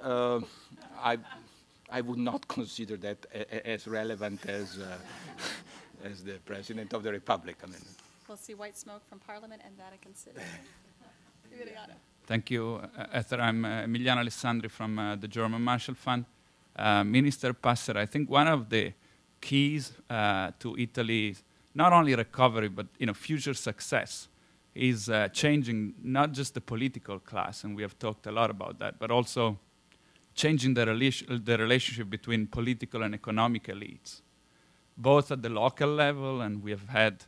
on. I would not consider that as relevant as as the President of the Republic. I mean, We'll see white smoke from Parliament and Vatican City. Thank you, Esther. I'm Emiliano Alessandri from the German Marshall Fund. Minister Passera, I think one of the keys to Italy's not only recovery but future success is changing not just the political class, and we have talked a lot about that, but also changing the relationship between political and economic elites, both at the local level, and we have had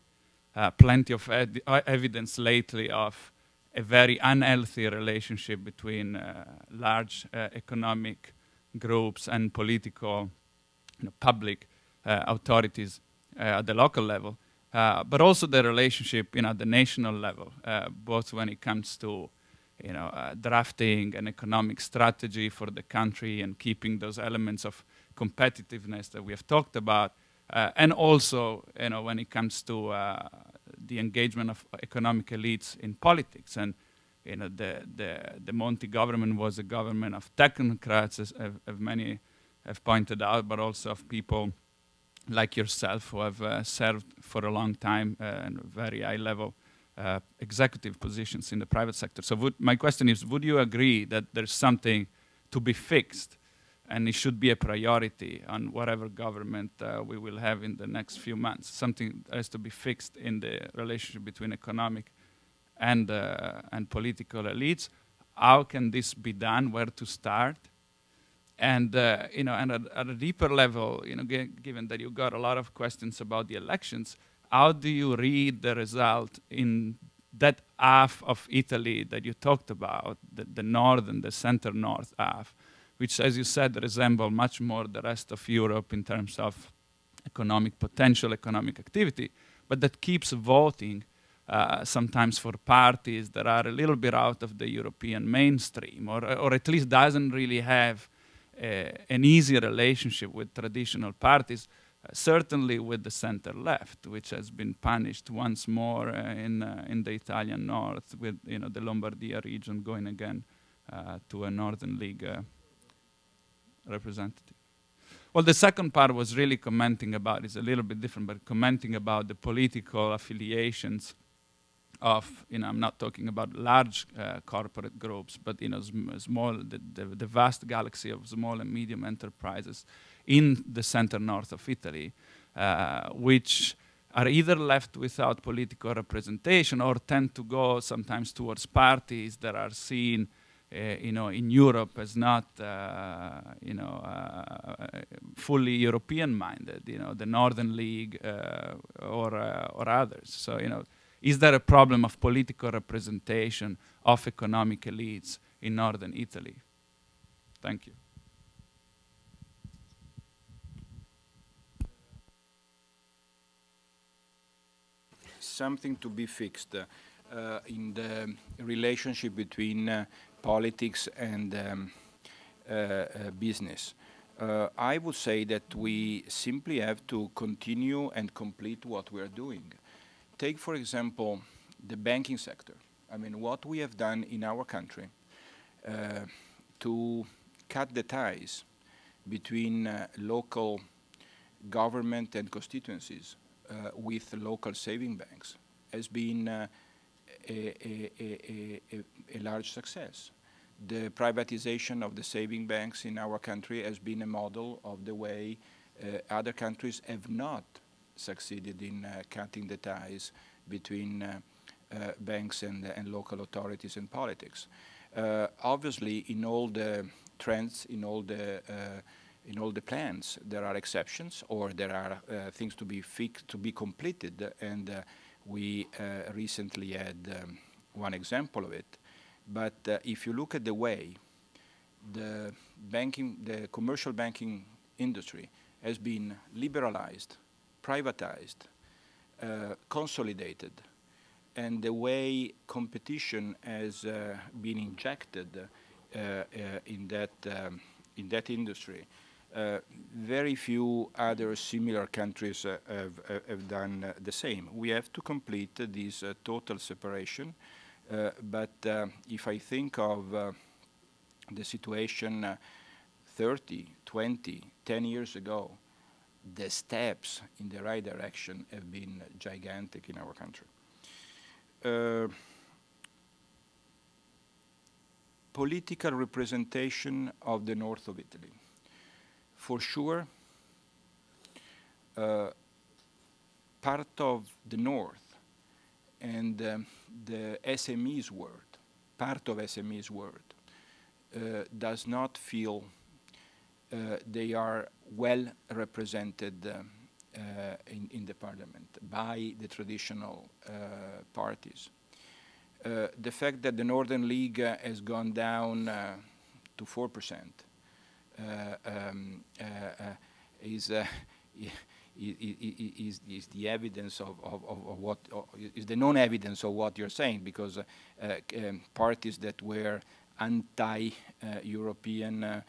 plenty of evidence lately of a very unhealthy relationship between large economic groups and political, public authorities at the local level, but also the relationship, at the national level, both when it comes to, drafting an economic strategy for the country and keeping those elements of competitiveness that we have talked about, and also, when it comes to the engagement of economic elites in politics. And the Monti government was a government of technocrats, as many have pointed out, but also of people like yourself who have served for a long time in very high-level executive positions in the private sector. So my question is, would you agree that there's something to be fixed and it should be a priority on whatever government we will have in the next few months? Something that has to be fixed in the relationship between economic and political elites. How can this be done? Where to start? And and at a deeper level, given that you got a lot of questions about the elections, how do you read the result in that half of Italy that you talked about, the north and the center-north half, which, as you said, resemble much more the rest of Europe in terms of economic potential, economic activity, but that keeps voting sometimes for parties that are a little bit out of the European mainstream, or at least doesn't really have an easy relationship with traditional parties, certainly with the center-left, which has been punished once more in the Italian north, with the Lombardia region going again to a Northern League representative. Well, the second part was really commenting about, it's a little bit different, but commenting about the political affiliations of, I'm not talking about large corporate groups, but small, the vast galaxy of small and medium enterprises in the center-north of Italy, which are either left without political representation or tend to go sometimes towards parties that are seen in Europe as not, fully European-minded, the Northern League or others. So, is there a problem of political representation of economic elites in Northern Italy? Thank you. Something to be fixed in the relationship between politics and business. I would say that we simply have to continue and complete what we are doing. Take, for example, the banking sector. I mean, what we have done in our country to cut the ties between local government and constituencies with local saving banks has been a large success. The privatization of the saving banks in our country has been a model of the way other countries have not succeeded in cutting the ties between banks and local authorities and politics. Obviously, in all the trends, in all the plans, there are exceptions, or there are things to be fixed, to be completed, and we recently had one example of it. But if you look at the way the commercial banking industry has been liberalized, privatized, consolidated, and the way competition has been injected in that industry, very few other similar countries have done the same. We have to complete this total separation. But if I think of the situation 30, 20, 10 years ago, the steps in the right direction have been gigantic in our country. Political representation of the north of Italy. For sure, part of the north and the SMEs world, part of SMEs world, does not feel they are well represented in the parliament by the traditional parties. The fact that the Northern League has gone down to 4% is the evidence of what is the non-evidence of what you're saying, because parties that were anti-European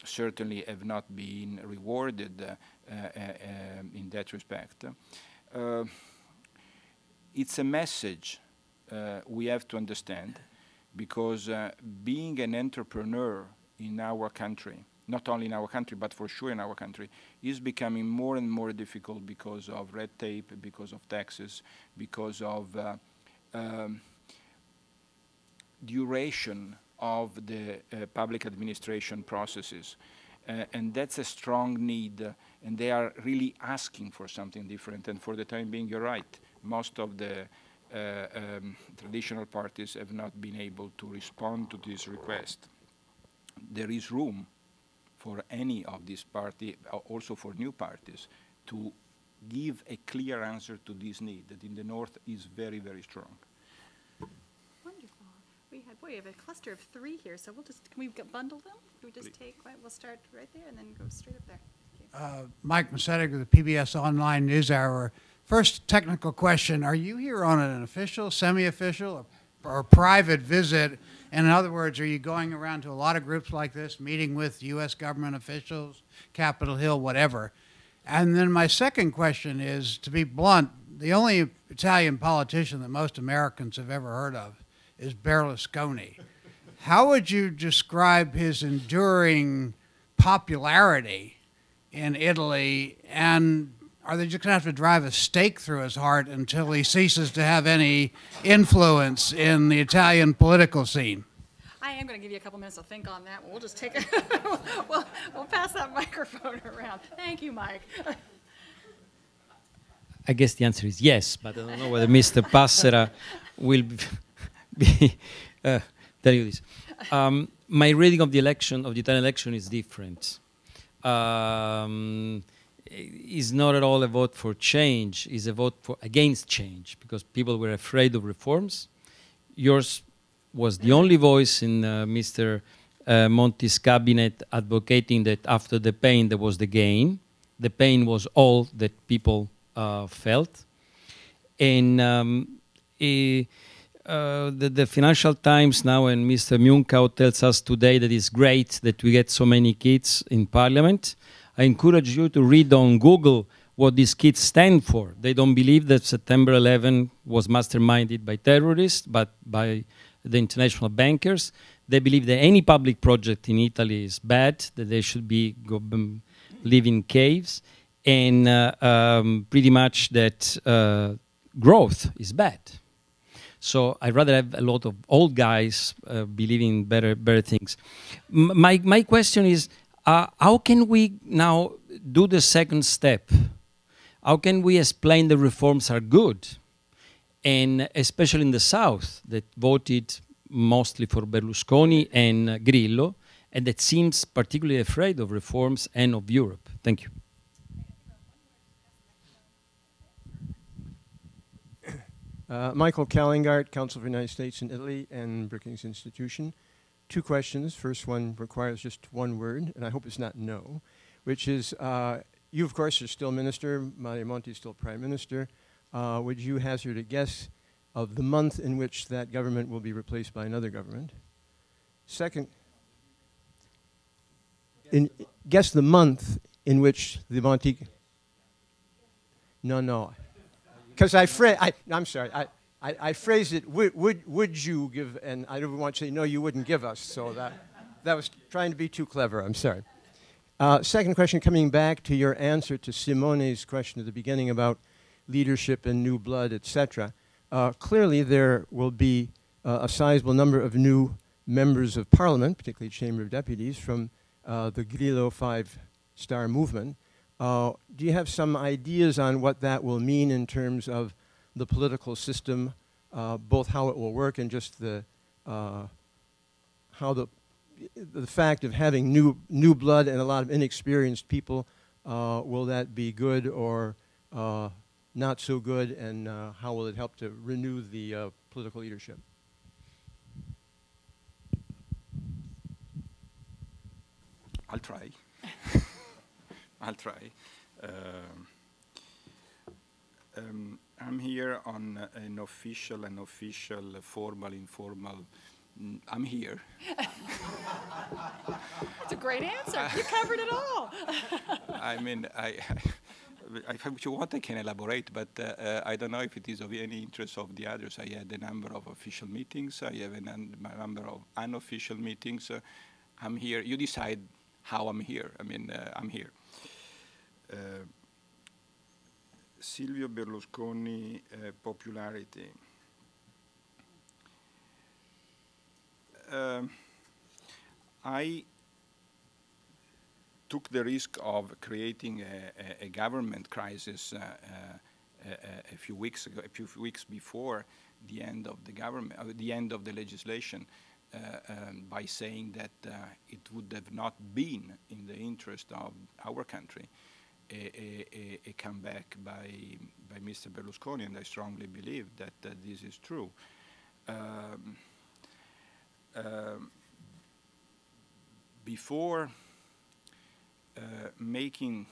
certainly have not been rewarded in that respect. It's a message we have to understand, because being an entrepreneur in our country, not only in our country, but for sure in our country, is becoming more and more difficult because of red tape, because of taxes, because of duration of the public administration processes. And that's a strong need, and they are really asking for something different. And for the time being, you're right, most of the traditional parties have not been able to respond to this request. There is room for any of these parties, also for new parties, to give a clear answer to this need that in the north is very, very strong. Wonderful. We have a cluster of 3 here, so can we bundle them? Can we just we'll start right there and then go straight up there. Mike Macetic of the PBS Online NewsHour. First technical question, are you here on an official, semi-official, or private visit? And in other words, are you going around to a lot of groups like this, meeting with U.S. government officials, Capitol Hill, whatever? And then my second question is, to be blunt, the only Italian politician that most Americans have ever heard of is Berlusconi. How would you describe his enduring popularity in Italy, and are they just going to have to drive a stake through his heart until he ceases to have any influence in the Italian political scene? I am going to give you a couple minutes to think on that. We'll just take it. we'll pass that microphone around. Thank you, Mike. I guess the answer is yes, but I don't know whether Mr. Passera will tell you this. My reading of the election, of the Italian election, is different. Is not at all a vote for change, is a vote against change, because people were afraid of reforms. Yours was the only voice in Mr. Monti's cabinet advocating that after the pain there was the gain. The pain was all that people felt. And the Financial Times now, and Mr. Munkau tells us today that it's great that we get so many kids in parliament. I encourage you to read on Google what these kids stand for. They don't believe that September 11 was masterminded by terrorists, but by the international bankers. They believe that any public project in Italy is bad, that they should live in caves, and pretty much that growth is bad. So I'd rather have a lot of old guys believing better things. My question is, how can we now do the second step? How can we explain the reforms are good? And especially in the South, that voted mostly for Berlusconi and Grillo, and that seems particularly afraid of reforms and of Europe. Thank you. Michael Callingart, Council for the United States in Italy and Brookings Institution. 2 questions. First one requires just 1 word, and I hope it's not no, which is, you of course are still minister, Mario Monti is still prime minister. Would you hazard a guess of the month in which that government will be replaced by another government? Second, guess the month in which the Monti... No. Because I'm sorry, I phrased it, would you give, and I don't want to say, no, you wouldn't give us. So that was trying to be too clever. I'm sorry. Second question, coming back to your answer to Simone's question at the beginning about leadership and new blood, etc. Clearly, there will be a sizable number of new members of parliament, particularly Chamber of Deputies, from the Grillo five-star movement. Do you have some ideas on what that will mean in terms of the political system, both how it will work and just the how the fact of having new blood and a lot of inexperienced people, will that be good or not so good, and how will it help to renew the political leadership? I'll try. I'll try. I'm here on an official, unofficial, formal, informal. I'm here. That's a great answer. You covered it all. I mean, if you want, I can elaborate, but I don't know if it is of any interest of the others. I had a number of official meetings. I have a number of unofficial meetings. I'm here. You decide how I'm here. I mean, I'm here. Silvio Berlusconi popularity. I took the risk of creating a government crisis a few weeks ago, a few weeks before the end of the government, the end of the legislation, by saying that it would have not been in the interest of our country a comeback by Mr. Berlusconi, and I strongly believe that this is true. Before making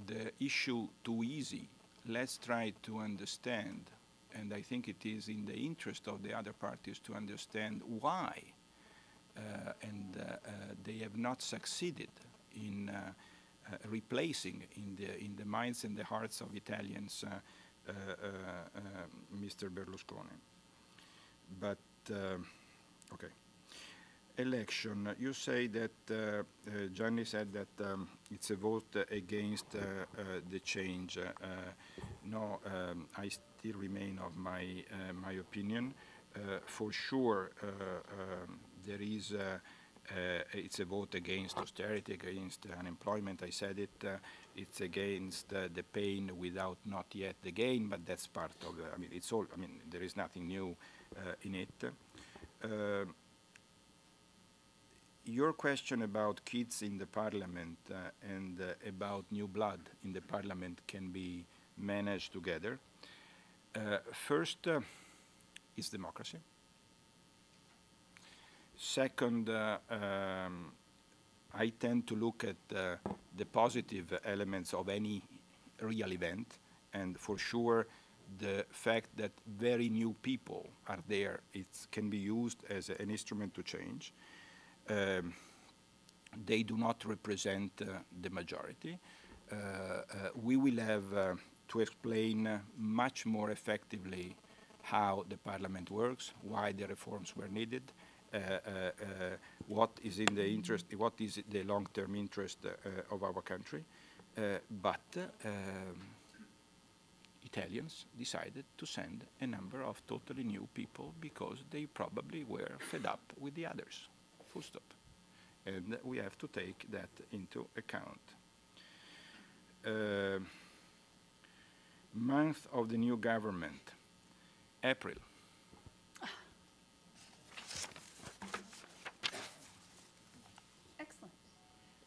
the issue too easy, let's try to understand, and I think it is in the interest of the other parties to understand why, and they have not succeeded in replacing in the minds and the hearts of Italians Mr. Berlusconi. But okay. Election. You say that Gianni said that it's a vote against the change. No, I still remain of my opinion. For sure, there is. It's a vote against austerity, against unemployment. I said it. It's against the pain without not yet the gain. But that's part of. I mean, it's all. I mean, there is nothing new in it. Your question about kids in the parliament and about new blood in the parliament can be managed together. First is democracy. Second, I tend to look at the positive elements of any real event, and for sure the fact that very new people are there, it can be used as an instrument to change. They do not represent the majority. We will have to explain much more effectively how the parliament works, why the reforms were needed, what is in the interest, what is the long-term interest of our country. But Italians decided to send a number of totally new people because they probably were fed up with the others. Full stop. And we have to take that into account. Month of the new government, April. Excellent.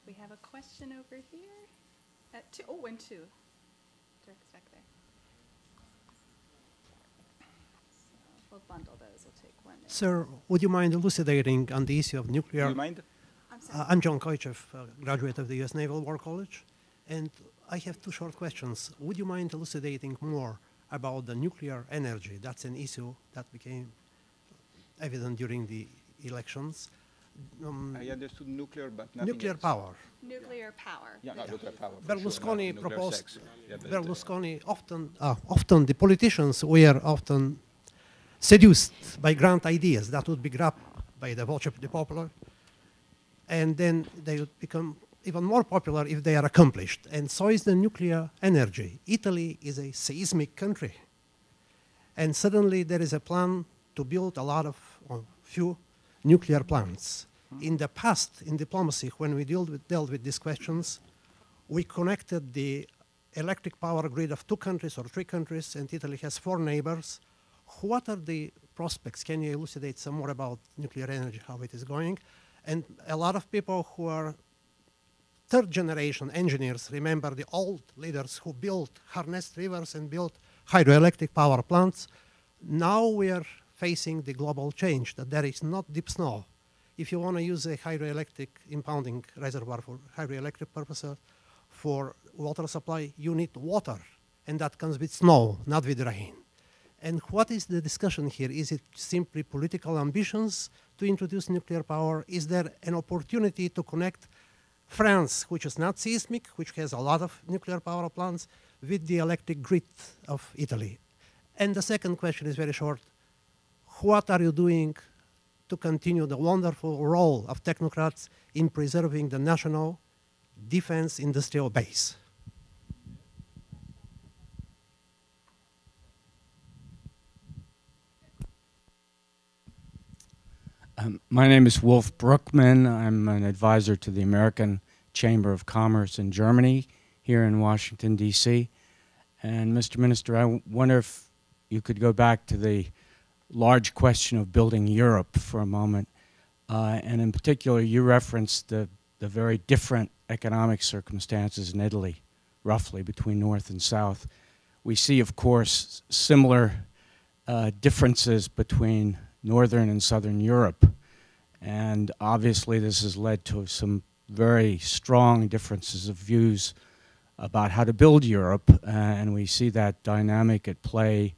We have a question over here. At two. Oh, and two. Dirk's back there. So we'll bundle those. We'll take one. Sir, would you mind elucidating on the issue of nuclear? Do you mind? I'm John Koichev, graduate of the U.S. Naval War College, and I have two short questions. Would you mind elucidating more about the nuclear energy? That's an issue that became evident during the elections. I understood nuclear, but nothing nuclear else. power. Nuclear power. Yeah, no, nuclear power. for Berlusconi sure, not nuclear proposed. sex. Yeah, but, Berlusconi often the politicians were often seduced by grand ideas that would be grabbed by the voce of the popular, and then they would become even more popular if they are accomplished. And so is the nuclear energy. Italy is a seismic country, and suddenly there is a plan to build a lot of, or few, nuclear plants. In the past, in diplomacy, when we dealt with these questions, we connected the electric power grid of 2 countries or 3 countries, and Italy has 4 neighbors. What are the prospects? Can you elucidate some more about nuclear energy, how it is going? And a lot of people who are 3rd generation engineers remember the old leaders who built, harnessed rivers and built hydroelectric power plants. Now we are facing the global change, that there is not deep snow. If you want to use a hydroelectric impounding reservoir for hydroelectric purposes for water supply, you need water, and that comes with snow, not with rain. And what is the discussion here? Is it simply political ambitions to introduce nuclear power? Is there an opportunity to connect France, which is not seismic, which has a lot of nuclear power plants, with the electric grid of Italy? And the second question is very short. What are you doing to continue the wonderful role of technocrats in preserving the national defense industrial base? My name is Wolf Brookman. I'm an advisor to the American Chamber of Commerce in Germany here in Washington, D.C. And Mr. Minister, I wonder if you could go back to the large question of building Europe for a moment. And in particular, you referenced the very different economic circumstances in Italy, roughly, between North and South. We see, of course, similar differences between Northern and Southern Europe. And obviously, this has led to some very strong differences of views about how to build Europe. And we see that dynamic at play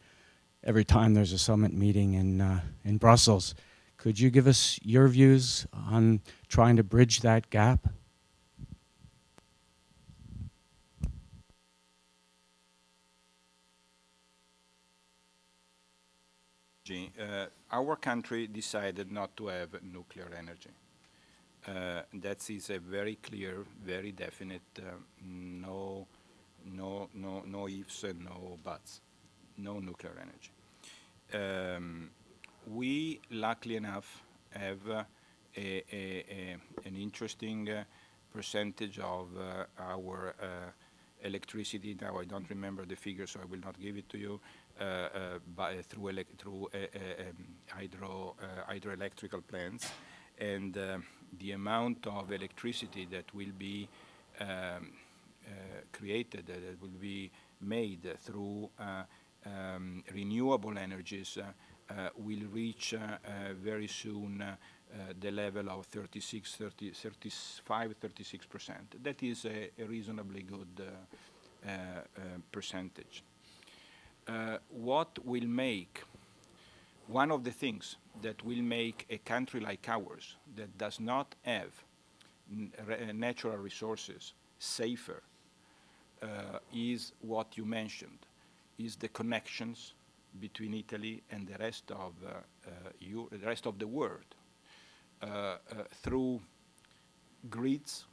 every time there's a summit meeting in Brussels. Could you give us your views on trying to bridge that gap? Our country decided not to have nuclear energy. That is a very clear, very definite, no ifs and no buts, no nuclear energy. We, luckily enough, have an interesting percentage of our electricity. Now I don't remember the figure, so I will not give it to you. Through hydroelectrical plants, and the amount of electricity that will be created, that will be made through renewable energies, will reach very soon the level of 35–36%. That is a reasonably good percentage. What will make, one of the things that will make a country like ours that does not have natural resources safer is what you mentioned, is the connections between Italy and the rest of the world through grids,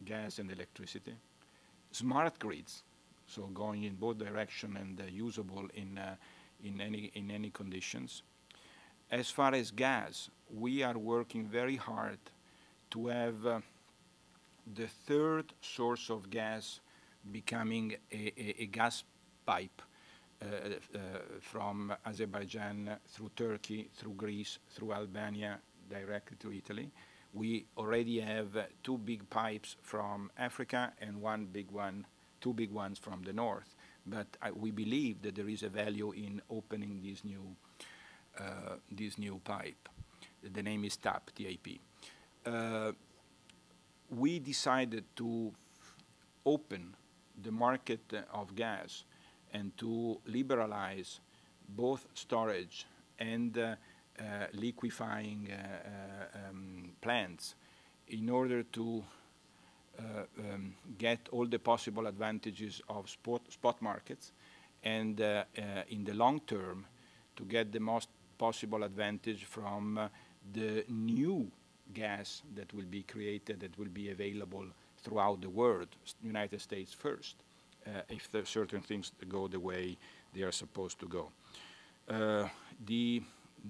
gas and electricity, smart grids, so going in both direction and usable in any conditions. As far as gas, we are working very hard to have the 3rd source of gas becoming a gas pipe from Azerbaijan through Turkey, through Greece, through Albania, directly to Italy. We already have 2 big pipes from Africa and 2 big ones from the north, but we believe that there is a value in opening this new pipe. The name is TAP, T-A-P. We decided to open the market of gas and to liberalize both storage and liquefying plants in order to get all the possible advantages of spot markets, and in the long term to get the most possible advantage from the new gas that will be created, that will be available throughout the world, United States first, if certain things go the way they are supposed to go. The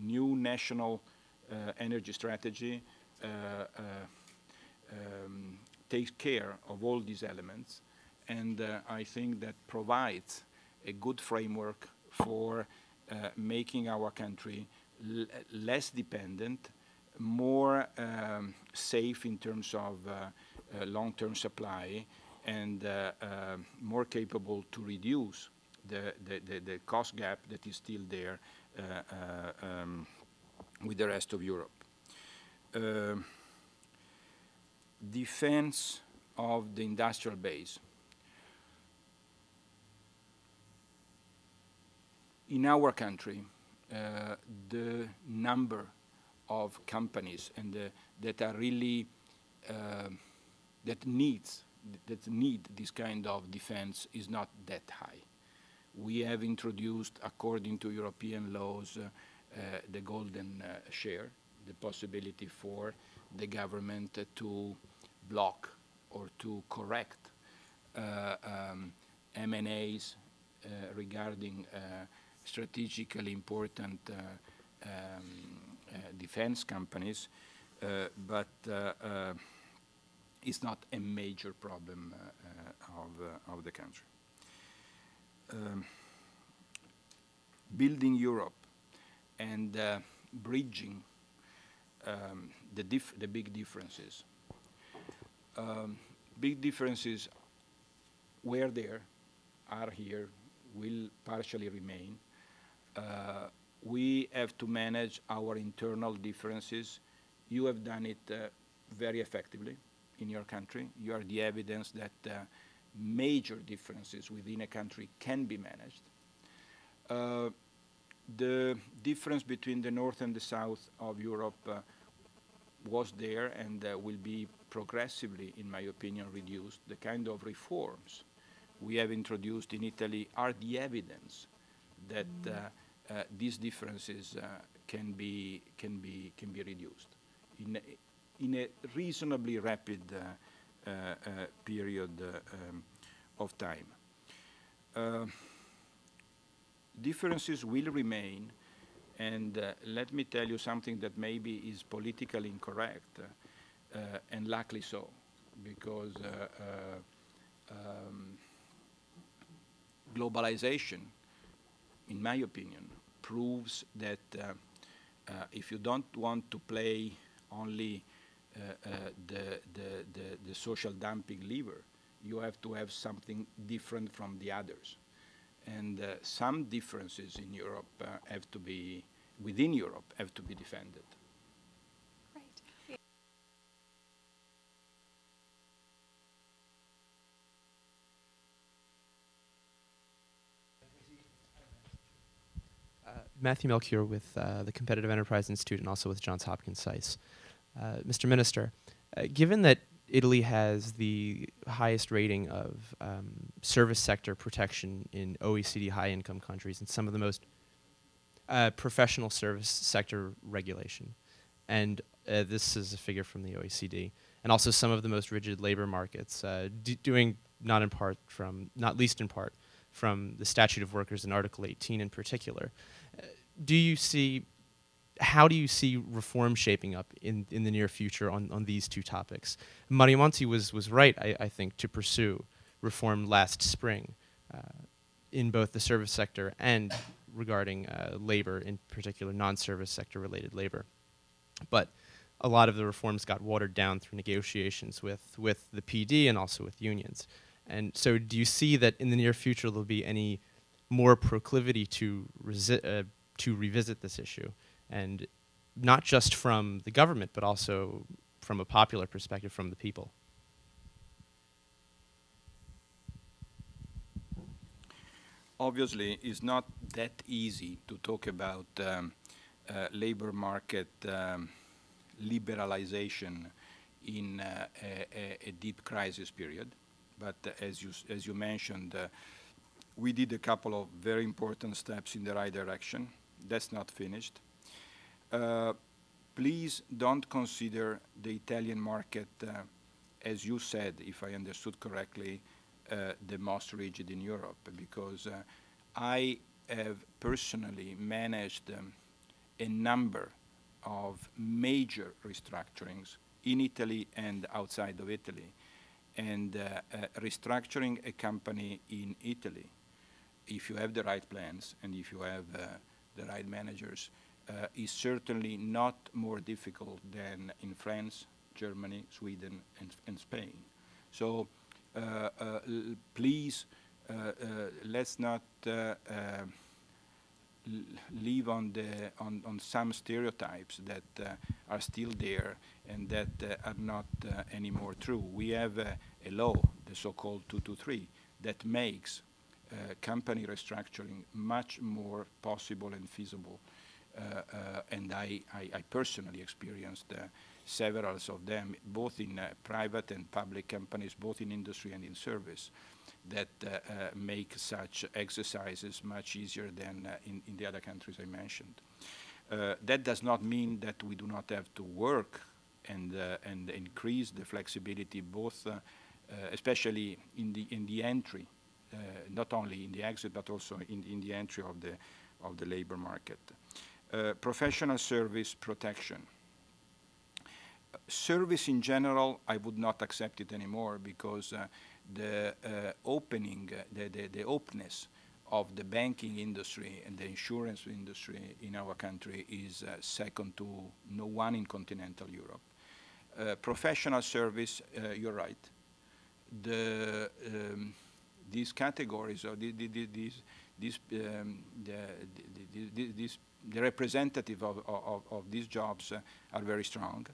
new national energy strategy takes care of all these elements, and I think that provides a good framework for making our country less dependent, more safe in terms of long-term supply, and more capable to reduce the cost gap that is still there with the rest of Europe. Defense of the industrial base. In our country, the number of companies and that are really that need this kind of defense is not that high. We have introduced, according to European laws, the golden share, the possibility for the government to block or to correct M&As regarding strategically important defense companies, but it's not a major problem of the country. Building Europe and bridging the big differences. Big differences were there, are here, will partially remain. We have to manage our internal differences. You have done it very effectively in your country. You are the evidence that major differences within a country can be managed. The difference between the north and the south of Europe was there and will be progressively, in my opinion, reduced. The kind of reforms we have introduced in Italy are the evidence that these differences can be reduced in a reasonably rapid period of time. Differences will remain, and let me tell you something that maybe is politically incorrect, and luckily so, because globalization, in my opinion, proves that if you don't want to play only the social dumping lever, you have to have something different from the others. And some differences in Europe have to be, within Europe, have to be defended. Great. Matthew Melchior with the Competitive Enterprise Institute and also with Johns Hopkins SAIS. Mr. Minister, given that Italy has the highest rating of service sector protection in OECD high-income countries and some of the most professional service sector regulation, and this is a figure from the OECD, and also some of the most rigid labor markets, doing not least in part from the Statute of Workers in Article 18 in particular. How do you see reform shaping up in the near future on these two topics? Mario Monti was right, I think, to pursue reform last spring in both the service sector and regarding labor, in particular non-service sector related labor. But a lot of the reforms got watered down through negotiations with the PD and also with unions. And so do you see that in the near future there'll be any more proclivity to revisit this issue? And not just from the government, but also from a popular perspective from the people? Obviously, it's not that easy to talk about labor market liberalization in a deep crisis period. But as you mentioned, we did a couple of very important steps in the right direction. That's not finished. Please don't consider the Italian market, as you said, if I understood correctly, the most rigid in Europe, because I have personally managed a number of major restructurings in Italy and outside of Italy. And restructuring a company in Italy, if you have the right plans and if you have the right managers, is certainly not more difficult than in France, Germany, Sweden, and Spain. So please, let's not live on some stereotypes that are still there and that are not anymore true. We have a law, the so-called 223, that makes company restructuring much more possible and feasible. And I personally experienced several of them, both in private and public companies, both in industry and in service, that make such exercises much easier than in the other countries I mentioned. That does not mean that we do not have to work and increase the flexibility, both, especially in the entry, not only in the exit, but also in the entry of the labor market. Professional service protection. Service in general, I would not accept it anymore, because the openness of the banking industry and the insurance industry in our country is second to no one in continental Europe. Professional service, you're right. These categories, or the representative of these jobs are very strong.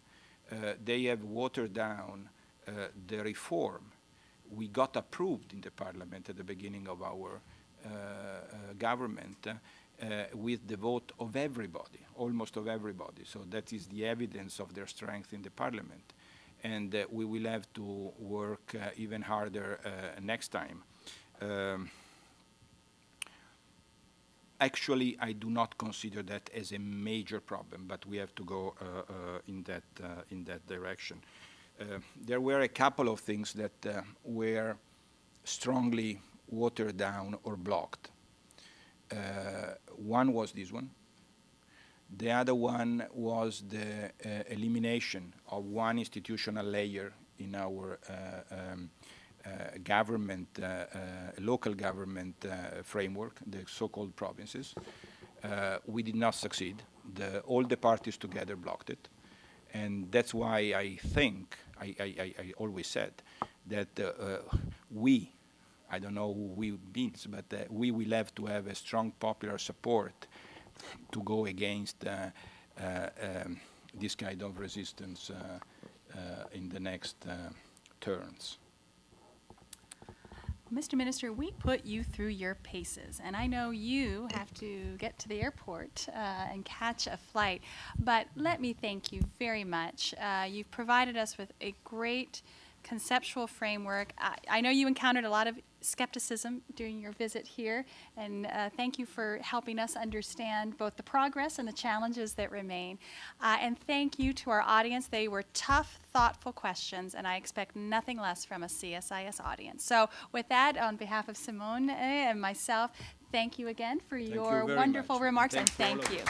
They have watered down the reform we got approved in the parliament at the beginning of our government with the vote of everybody, almost of everybody. So that is the evidence of their strength in the parliament. And we will have to work even harder next time. Actually, I do not consider that as a major problem, but we have to go in that direction. There were a couple of things that were strongly watered down or blocked. One was this one. The other one was the elimination of one institutional layer in our government, local government framework, the so-called provinces. We did not succeed. All the parties together blocked it. And that's why I think, I always said, that we, I don't know who we means, but we will have to have a strong popular support to go against this kind of resistance in the next turns. Mr. Minister, we put you through your paces, and I know you have to get to the airport and catch a flight, but let me thank you very much. You've provided us with a great conceptual framework. I know you encountered a lot of skepticism during your visit here, and thank you for helping us understand both the progress and the challenges that remain. And thank you to our audience. They were tough, thoughtful questions, and I expect nothing less from a CSIS audience. So with that, on behalf of Simone and myself, thank you again for your wonderful remarks, and thank you.